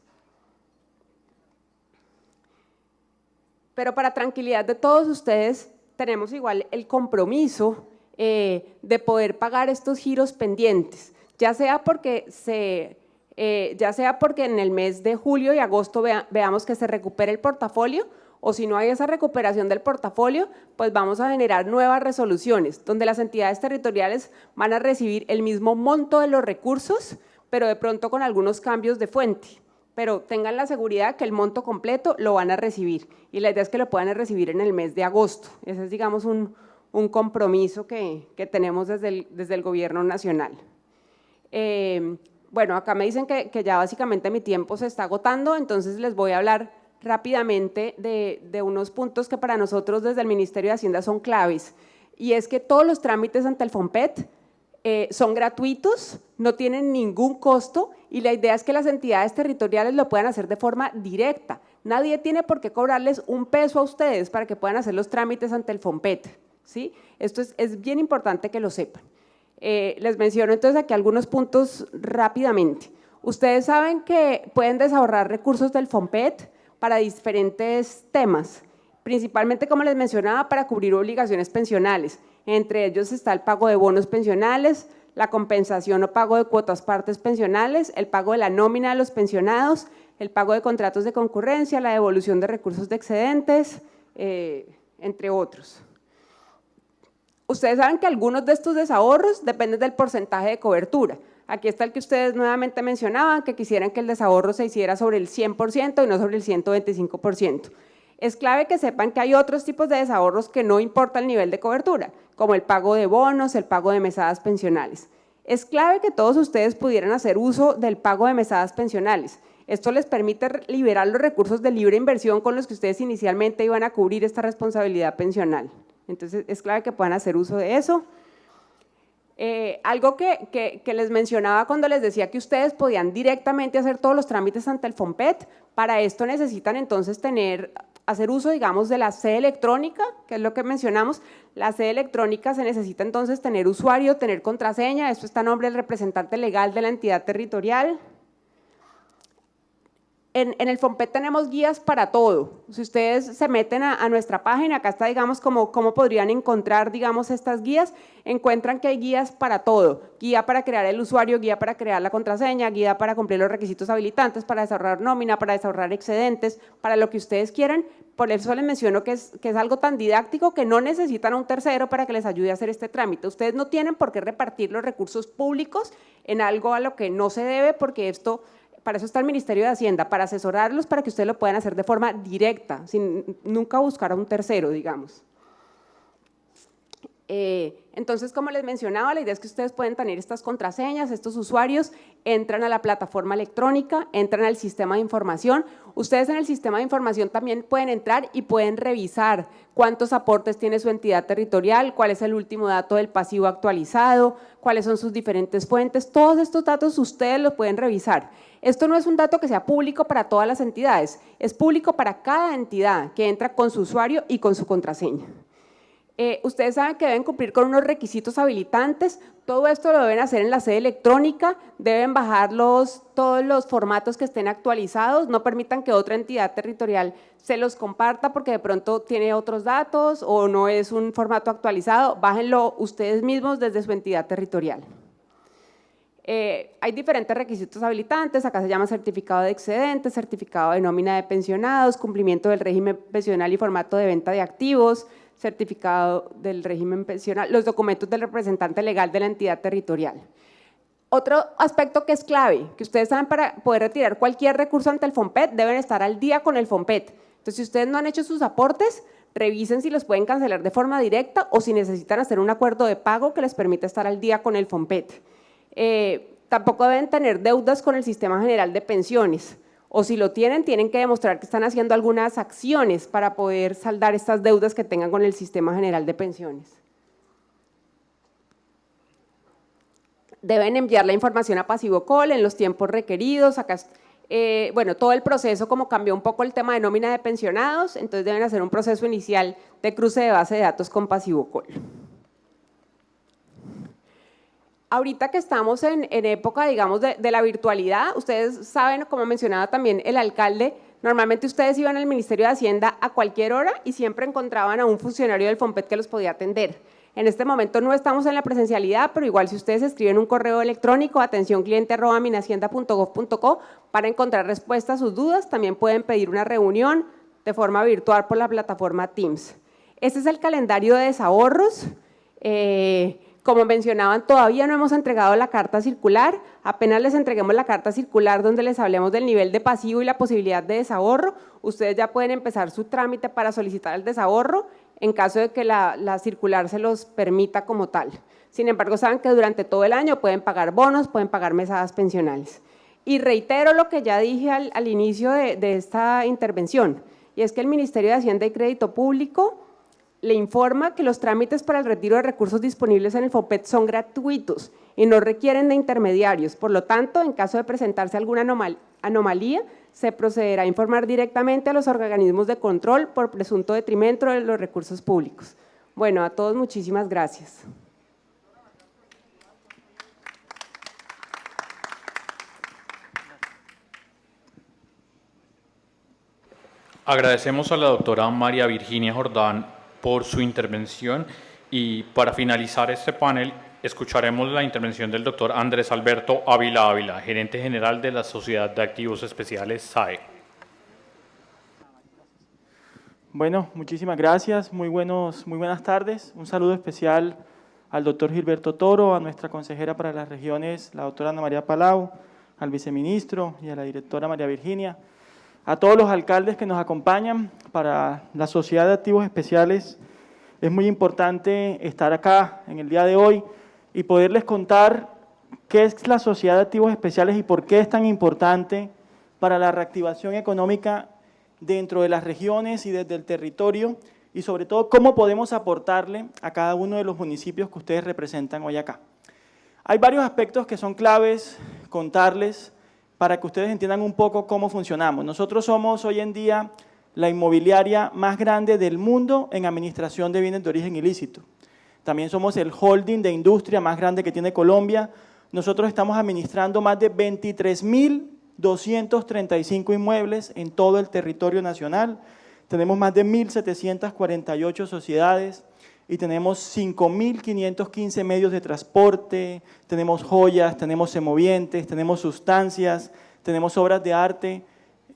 Pero para tranquilidad de todos ustedes, tenemos igual el compromiso de poder pagar estos giros pendientes, ya sea porque en el mes de julio y agosto veamos que se recupere el portafolio, o si no hay esa recuperación del portafolio, pues vamos a generar nuevas resoluciones, donde las entidades territoriales van a recibir el mismo monto de los recursos, pero de pronto con algunos cambios de fuente. Pero tengan la seguridad que el monto completo lo van a recibir, y la idea es que lo puedan recibir en el mes de agosto. Ese es, digamos, un compromiso que tenemos desde el Gobierno Nacional. Bueno, acá me dicen que ya básicamente mi tiempo se está agotando, entonces les voy a hablar rápidamente de unos puntos que para nosotros desde el Ministerio de Hacienda son claves, y es que todos los trámites ante el FOMPET son gratuitos, no tienen ningún costo, y la idea es que las entidades territoriales lo puedan hacer de forma directa. Nadie tiene por qué cobrarles un peso a ustedes para que puedan hacer los trámites ante el FOMPET, ¿sí? Esto es bien importante que lo sepan. Les menciono entonces aquí algunos puntos rápidamente. Ustedes saben que pueden desahorrar recursos del FOMPET para diferentes temas, principalmente, como les mencionaba, para cubrir obligaciones pensionales. Entre ellos está el pago de bonos pensionales, la compensación o pago de cuotas partes pensionales, el pago de la nómina de los pensionados, el pago de contratos de concurrencia, la devolución de recursos de excedentes, entre otros. Ustedes saben que algunos de estos desahorros dependen del porcentaje de cobertura. Aquí está el que ustedes nuevamente mencionaban, que quisieran que el desahorro se hiciera sobre el 100% y no sobre el 125%. Es clave que sepan que hay otros tipos de desahorros que no importa el nivel de cobertura, como el pago de bonos, el pago de mesadas pensionales. Es clave que todos ustedes pudieran hacer uso del pago de mesadas pensionales. Esto les permite liberar los recursos de libre inversión con los que ustedes inicialmente iban a cubrir esta responsabilidad pensional. Entonces, es clave que puedan hacer uso de eso. Algo que les mencionaba cuando les decía que ustedes podían directamente hacer todos los trámites ante el FOMPET, para esto necesitan entonces hacer uso, digamos, de la sede electrónica, que es lo que mencionamos. La sede electrónica se necesita entonces tener usuario, tener contraseña, esto está a nombre del representante legal de la entidad territorial. En el FOMPET tenemos guías para todo. Si ustedes se meten a nuestra página, acá está, digamos, cómo podrían encontrar, digamos, estas guías. Encuentran que hay guías para todo. Guía para crear el usuario, guía para crear la contraseña, guía para cumplir los requisitos habilitantes, para desahorrar nómina, para desahorrar excedentes, para lo que ustedes quieran. Por eso les menciono que es algo tan didáctico que no necesitan a un tercero para que les ayude a hacer este trámite. Ustedes no tienen por qué repartir los recursos públicos en algo a lo que no se debe, porque esto… Para eso está el Ministerio de Hacienda, para asesorarlos, para que ustedes lo puedan hacer de forma directa, sin nunca buscar a un tercero, digamos. Entonces, como les mencionaba, la idea es que ustedes pueden tener estas contraseñas, estos usuarios, entran a la plataforma electrónica, entran al sistema de información. Ustedes en el sistema de información también pueden entrar y pueden revisar cuántos aportes tiene su entidad territorial, cuál es el último dato del pasivo actualizado, cuáles son sus diferentes fuentes. Todos estos datos ustedes los pueden revisar. Esto no es un dato que sea público para todas las entidades, es público para cada entidad que entra con su usuario y con su contraseña. Ustedes saben que deben cumplir con unos requisitos habilitantes, todo esto lo deben hacer en la sede electrónica, deben bajar todos los formatos que estén actualizados, no permitan que otra entidad territorial se los comparta porque de pronto tiene otros datos o no es un formato actualizado, bájenlo ustedes mismos desde su entidad territorial. Hay diferentes requisitos habilitantes, acá se llama certificado de excedentes, certificado de nómina de pensionados, cumplimiento del régimen pensional y formato de venta de activos, certificado del régimen pensional, los documentos del representante legal de la entidad territorial. Otro aspecto que es clave, que ustedes saben, para poder retirar cualquier recurso ante el FOMPET, deben estar al día con el FOMPET. Entonces, si ustedes no han hecho sus aportes, revisen si los pueden cancelar de forma directa o si necesitan hacer un acuerdo de pago que les permita estar al día con el FOMPET. Tampoco deben tener deudas con el Sistema General de Pensiones, o si lo tienen, tienen que demostrar que están haciendo algunas acciones para poder saldar estas deudas que tengan con el Sistema General de Pensiones. Deben enviar la información a PasivoCol en los tiempos requeridos. Acá, bueno, todo el proceso, como cambió un poco el tema de nómina de pensionados, entonces deben hacer un proceso inicial de cruce de base de datos con PasivoCol. Ahorita que estamos en época, digamos, de la virtualidad, ustedes saben, como mencionaba también el alcalde, normalmente ustedes iban al Ministerio de Hacienda a cualquier hora y siempre encontraban a un funcionario del FOMPET que los podía atender. En este momento no estamos en la presencialidad, pero igual si ustedes escriben un correo electrónico, atencioncliente@minhacienda.gov.co, para encontrar respuesta a sus dudas, también pueden pedir una reunión de forma virtual por la plataforma Teams. Este es el calendario de desahorros. Como mencionaban, todavía no hemos entregado la carta circular, apenas les entreguemos la carta circular donde les hablemos del nivel de pasivo y la posibilidad de desahorro, ustedes ya pueden empezar su trámite para solicitar el desahorro en caso de que la circular se los permita como tal. Sin embargo, saben que durante todo el año pueden pagar bonos, pueden pagar mesadas pensionales. Y reitero lo que ya dije al inicio de esta intervención, y es que el Ministerio de Hacienda y Crédito Público le informa que los trámites para el retiro de recursos disponibles en el FOMPET son gratuitos y no requieren de intermediarios. Por lo tanto, en caso de presentarse alguna anomalía, se procederá a informar directamente a los organismos de control por presunto detrimento de los recursos públicos. Bueno, a todos muchísimas gracias. Agradecemos a la doctora María Virginia Jordán por su intervención y para finalizar este panel escucharemos la intervención del doctor Andrés Alberto Ávila, gerente general de la Sociedad de Activos Especiales SAE. Bueno, muchísimas gracias, muy buenas tardes. Un saludo especial al doctor Gilberto Toro, a nuestra consejera para las regiones, la doctora Ana María Palau, al viceministro y a la directora María Virginia, a todos los alcaldes que nos acompañan. Para la Sociedad de Activos Especiales es muy importante estar acá en el día de hoy y poderles contar qué es la Sociedad de Activos Especiales y por qué es tan importante para la reactivación económica dentro de las regiones y desde el territorio, y sobre todo cómo podemos aportarle a cada uno de los municipios que ustedes representan hoy acá. Hay varios aspectos que son claves contarles para que ustedes entiendan un poco cómo funcionamos. Nosotros somos hoy en día la inmobiliaria más grande del mundo en administración de bienes de origen ilícito. También somos el holding de industria más grande que tiene Colombia. Nosotros estamos administrando más de 23.235 inmuebles en todo el territorio nacional. Tenemos más de 1.748 sociedades y tenemos 5.515 medios de transporte, tenemos joyas, tenemos semovientes, tenemos sustancias, tenemos obras de arte.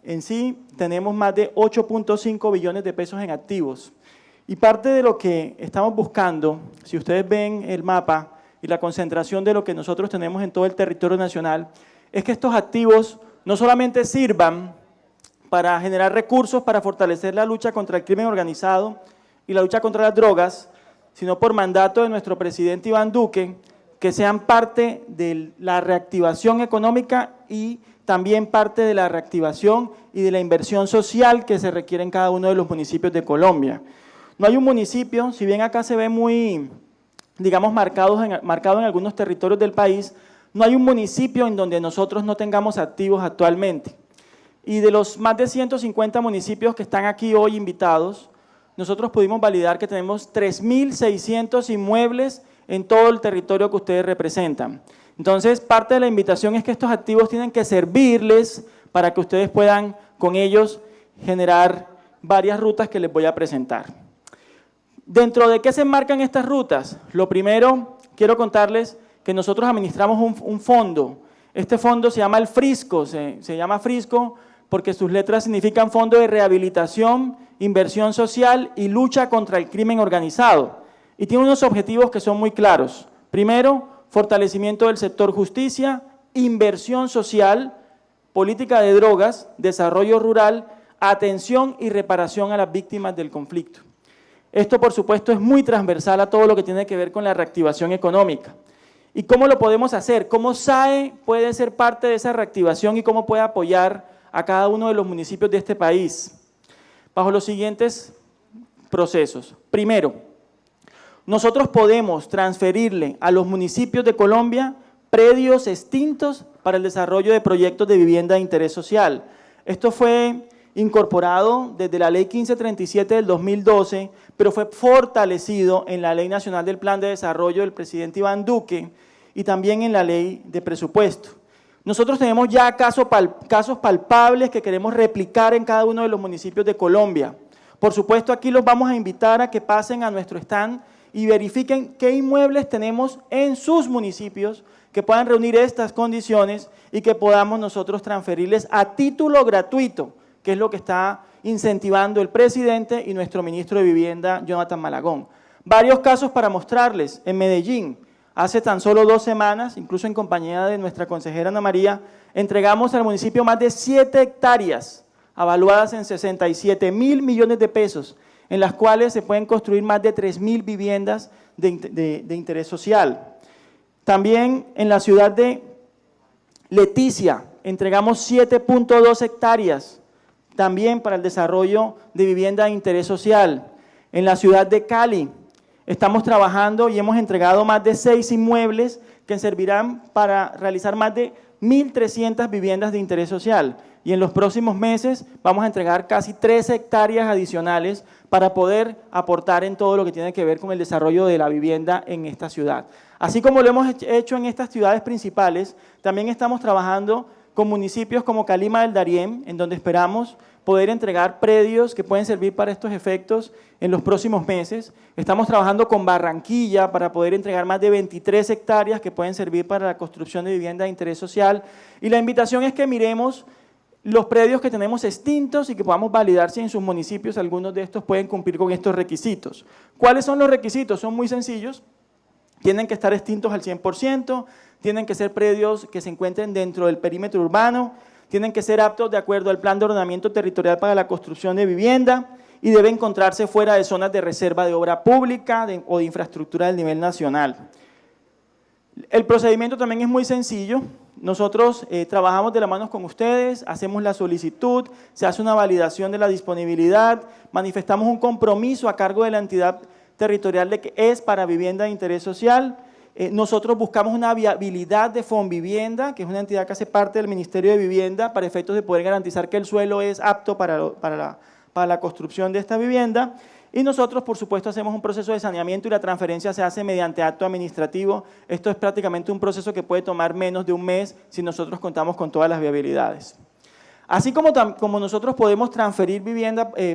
En sí, tenemos más de 8.5 billones de pesos en activos. Y parte de lo que estamos buscando, si ustedes ven el mapa y la concentración de lo que nosotros tenemos en todo el territorio nacional, es que estos activos no solamente sirvan para generar recursos para fortalecer la lucha contra el crimen organizado y la lucha contra las drogas, sino por mandato de nuestro presidente Iván Duque, que sean parte de la reactivación económica y también parte de la reactivación y de la inversión social que se requiere en cada uno de los municipios de Colombia. No hay un municipio, si bien acá se ve muy, digamos, marcado en algunos territorios del país, no hay un municipio en donde nosotros no tengamos activos actualmente. Y de los más de 150 municipios que están aquí hoy invitados, nosotros pudimos validar que tenemos 3.600 inmuebles en todo el territorio que ustedes representan. Entonces, parte de la invitación es que estos activos tienen que servirles para que ustedes puedan con ellos generar varias rutas que les voy a presentar. ¿Dentro de qué se enmarcan estas rutas? Lo primero, quiero contarles que nosotros administramos un fondo. Este fondo se llama el Frisco, se llama Frisco porque sus letras significan Fondo de Rehabilitación, Inversión Social y Lucha contra el Crimen Organizado. Y tiene unos objetivos que son muy claros. Primero, fortalecimiento del sector justicia, inversión social, política de drogas, desarrollo rural, atención y reparación a las víctimas del conflicto. Esto, por supuesto, es muy transversal a todo lo que tiene que ver con la reactivación económica. ¿Y cómo lo podemos hacer? ¿Cómo SAE puede ser parte de esa reactivación y cómo puede apoyar a cada uno de los municipios de este país? Bajo los siguientes procesos. Primero, nosotros podemos transferirle a los municipios de Colombia predios extintos para el desarrollo de proyectos de vivienda de interés social. Esto fue incorporado desde la Ley 1537 del 2012, pero fue fortalecido en la Ley Nacional del Plan de Desarrollo del presidente Iván Duque y también en la Ley de Presupuesto. Nosotros tenemos ya casos palpables que queremos replicar en cada uno de los municipios de Colombia. Por supuesto, aquí los vamos a invitar a que pasen a nuestro stand y verifiquen qué inmuebles tenemos en sus municipios que puedan reunir estas condiciones y que podamos nosotros transferirles a título gratuito, que es lo que está incentivando el presidente y nuestro ministro de Vivienda, Jonathan Malagón. Varios casos para mostrarles. En Medellín, hace tan solo 2 semanas, incluso en compañía de nuestra consejera Ana María, entregamos al municipio más de 7 hectáreas, avaluadas en 67.000 millones de pesos, en las cuales se pueden construir más de 3.000 viviendas de interés social. También en la ciudad de Leticia entregamos 7.2 hectáreas, también para el desarrollo de vivienda de interés social. En la ciudad de Cali estamos trabajando y hemos entregado más de 6 inmuebles que servirán para realizar más de 1.300 viviendas de interés social. Y en los próximos meses vamos a entregar casi 3 hectáreas adicionales para poder aportar en todo lo que tiene que ver con el desarrollo de la vivienda en esta ciudad. Así como lo hemos hecho en estas ciudades principales, también estamos trabajando con municipios como Calima del Darién, en donde esperamos poder entregar predios que pueden servir para estos efectos en los próximos meses. Estamos trabajando con Barranquilla para poder entregar más de 23 hectáreas que pueden servir para la construcción de vivienda de interés social. Y la invitación es que miremos los predios que tenemos extintos y que podamos validar si en sus municipios algunos de estos pueden cumplir con estos requisitos. ¿Cuáles son los requisitos? Son muy sencillos. Tienen que estar extintos al 100%, tienen que ser predios que se encuentren dentro del perímetro urbano, tienen que ser aptos de acuerdo al Plan de Ordenamiento Territorial para la Construcción de Vivienda y deben encontrarse fuera de zonas de reserva de obra pública o de infraestructura del nivel nacional. El procedimiento también es muy sencillo. Nosotros trabajamos de la mano con ustedes, hacemos la solicitud, se hace una validación de la disponibilidad, manifestamos un compromiso a cargo de la entidad territorial de que es para vivienda de interés social. Nosotros buscamos una viabilidad de Fonvivienda, que es una entidad que hace parte del Ministerio de Vivienda, para efectos de poder garantizar que el suelo es apto para la construcción de esta vivienda. Y nosotros, por supuesto, hacemos un proceso de saneamiento y la transferencia se hace mediante acto administrativo. Esto es prácticamente un proceso que puede tomar menos de un mes si nosotros contamos con todas las viabilidades. Así como nosotros podemos transferir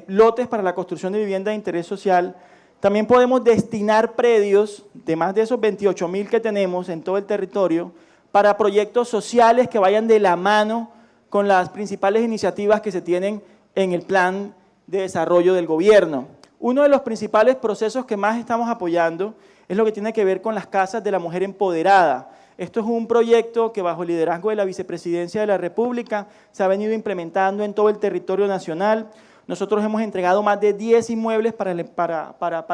lotes para la construcción de vivienda de interés social, también podemos destinar predios de más de esos 28.000 que tenemos en todo el territorio para proyectos sociales que vayan de la mano con las principales iniciativas que se tienen en el plan de desarrollo del gobierno. Uno de los principales procesos que más estamos apoyando es lo que tiene que ver con las casas de la mujer empoderada. Esto es un proyecto que bajo el liderazgo de la Vicepresidencia de la República se ha venido implementando en todo el territorio nacional. Nosotros hemos entregado más de 10 inmuebles para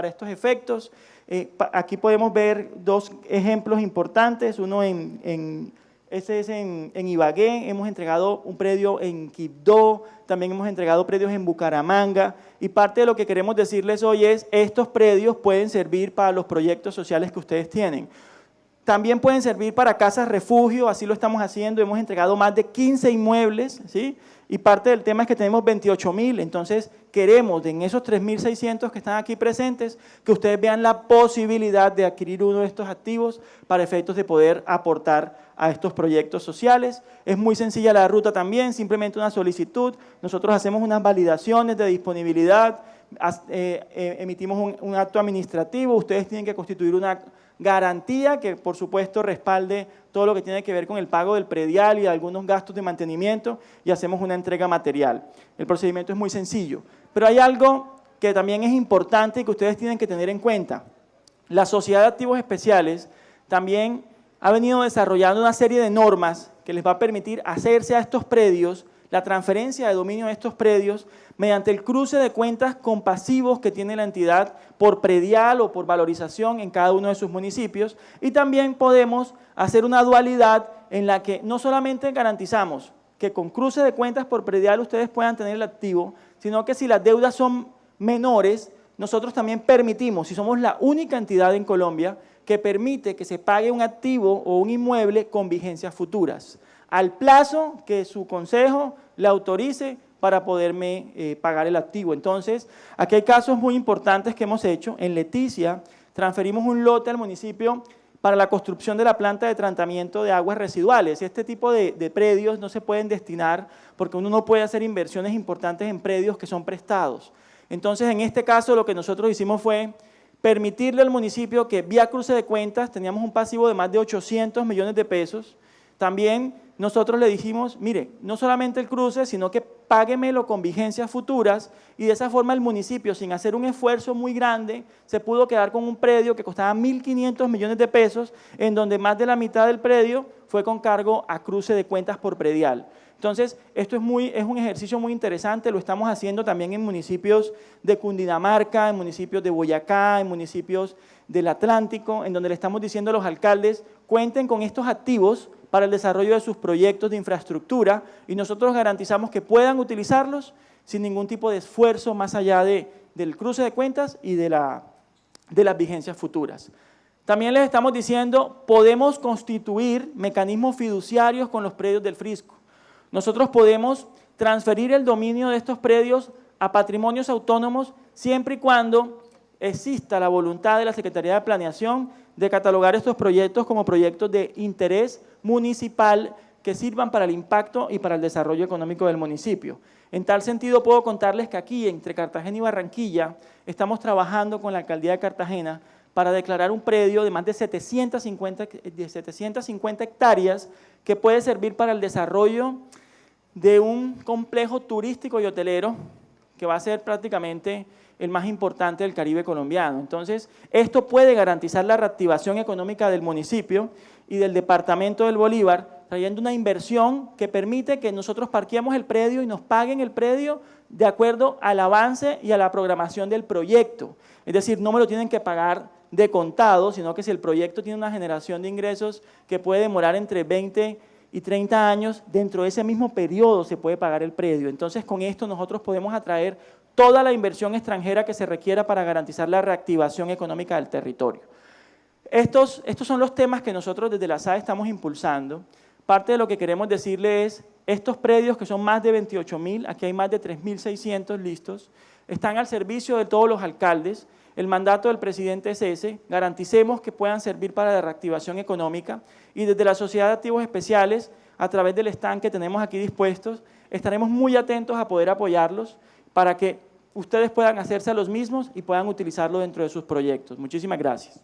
estos efectos. Aquí podemos ver 2 ejemplos importantes, uno en ese es en Ibagué, hemos entregado un predio en Quibdó, también hemos entregado predios en Bucaramanga, y parte de lo que queremos decirles hoy es, estos predios pueden servir para los proyectos sociales que ustedes tienen. También pueden servir para casas refugio, así lo estamos haciendo, hemos entregado más de 15 inmuebles, ¿sí? Y parte del tema es que tenemos 28.000, entonces queremos en esos 3.600 que están aquí presentes, que ustedes vean la posibilidad de adquirir uno de estos activos para efectos de poder aportar a estos proyectos sociales. Es muy sencilla la ruta también, simplemente una solicitud, nosotros hacemos unas validaciones de disponibilidad, emitimos un acto administrativo, ustedes tienen que constituir una garantía que por supuesto respalde todo lo que tiene que ver con el pago del predial y algunos gastos de mantenimiento y hacemos una entrega material. El procedimiento es muy sencillo, pero hay algo que también es importante y que ustedes tienen que tener en cuenta. La Sociedad de Activos Especiales también ha venido desarrollando una serie de normas que les va a permitir hacerse a estos predios, la transferencia de dominio de estos predios mediante el cruce de cuentas con pasivos que tiene la entidad por predial o por valorización en cada uno de sus municipios, y también podemos hacer una dualidad en la que no solamente garantizamos que con cruce de cuentas por predial ustedes puedan tener el activo, sino que si las deudas son menores, nosotros también permitimos, si somos la única entidad en Colombia que permite que se pague un activo o un inmueble con vigencias futuras, al plazo que su consejo le autorice para poderme pagar el activo. Entonces, aquí hay casos muy importantes que hemos hecho. En Leticia transferimos un lote al municipio para la construcción de la planta de tratamiento de aguas residuales. Este tipo de predios no se pueden destinar porque uno no puede hacer inversiones importantes en predios que son prestados. Entonces, en este caso, lo que nosotros hicimos fue permitirle al municipio que vía cruce de cuentas teníamos un pasivo de más de 800 millones de pesos. También nosotros le dijimos, mire, no solamente el cruce, sino que páguemelo con vigencias futuras, y de esa forma el municipio, sin hacer un esfuerzo muy grande, se pudo quedar con un predio que costaba 1.500 millones de pesos, en donde más de la mitad del predio fue con cargo a cruce de cuentas por predial. Entonces, esto es un ejercicio muy interesante, lo estamos haciendo también en municipios de Cundinamarca, en municipios de Boyacá, en municipios del Atlántico, en donde le estamos diciendo a los alcaldes, cuenten con estos activos para el desarrollo de sus proyectos de infraestructura, y nosotros garantizamos que puedan utilizarlos sin ningún tipo de esfuerzo más allá del cruce de cuentas y de las vigencias futuras. También les estamos diciendo, podemos constituir mecanismos fiduciarios con los predios del Frisco. Nosotros podemos transferir el dominio de estos predios a patrimonios autónomos siempre y cuando exista la voluntad de la Secretaría de Planeación de catalogar estos proyectos como proyectos de interés municipal que sirvan para el impacto y para el desarrollo económico del municipio. En tal sentido, puedo contarles que aquí, entre Cartagena y Barranquilla, estamos trabajando con la Alcaldía de Cartagena para declarar un predio de más de 750 hectáreas que puede servir para el desarrollo de un complejo turístico y hotelero que va a ser prácticamente el más importante del Caribe colombiano. Entonces, esto puede garantizar la reactivación económica del municipio y del departamento del Bolívar, trayendo una inversión que permite que nosotros parqueemos el predio y nos paguen el predio de acuerdo al avance y a la programación del proyecto. Es decir, no me lo tienen que pagar de contado, sino que si el proyecto tiene una generación de ingresos que puede demorar entre 20 y 30 años, dentro de ese mismo periodo se puede pagar el predio. Entonces, con esto nosotros podemos atraer toda la inversión extranjera que se requiera para garantizar la reactivación económica del territorio. Estos son los temas que nosotros desde la SAE estamos impulsando. Parte de lo que queremos decirle es, estos predios que son más de 28.000, aquí hay más de 3.600 listos, están al servicio de todos los alcaldes. El mandato del presidente es ese, garanticemos que puedan servir para la reactivación económica, y desde la Sociedad de Activos Especiales, a través del stand que tenemos aquí dispuestos, estaremos muy atentos a poder apoyarlos para que ustedes puedan hacerse a los mismos y puedan utilizarlo dentro de sus proyectos. Muchísimas gracias.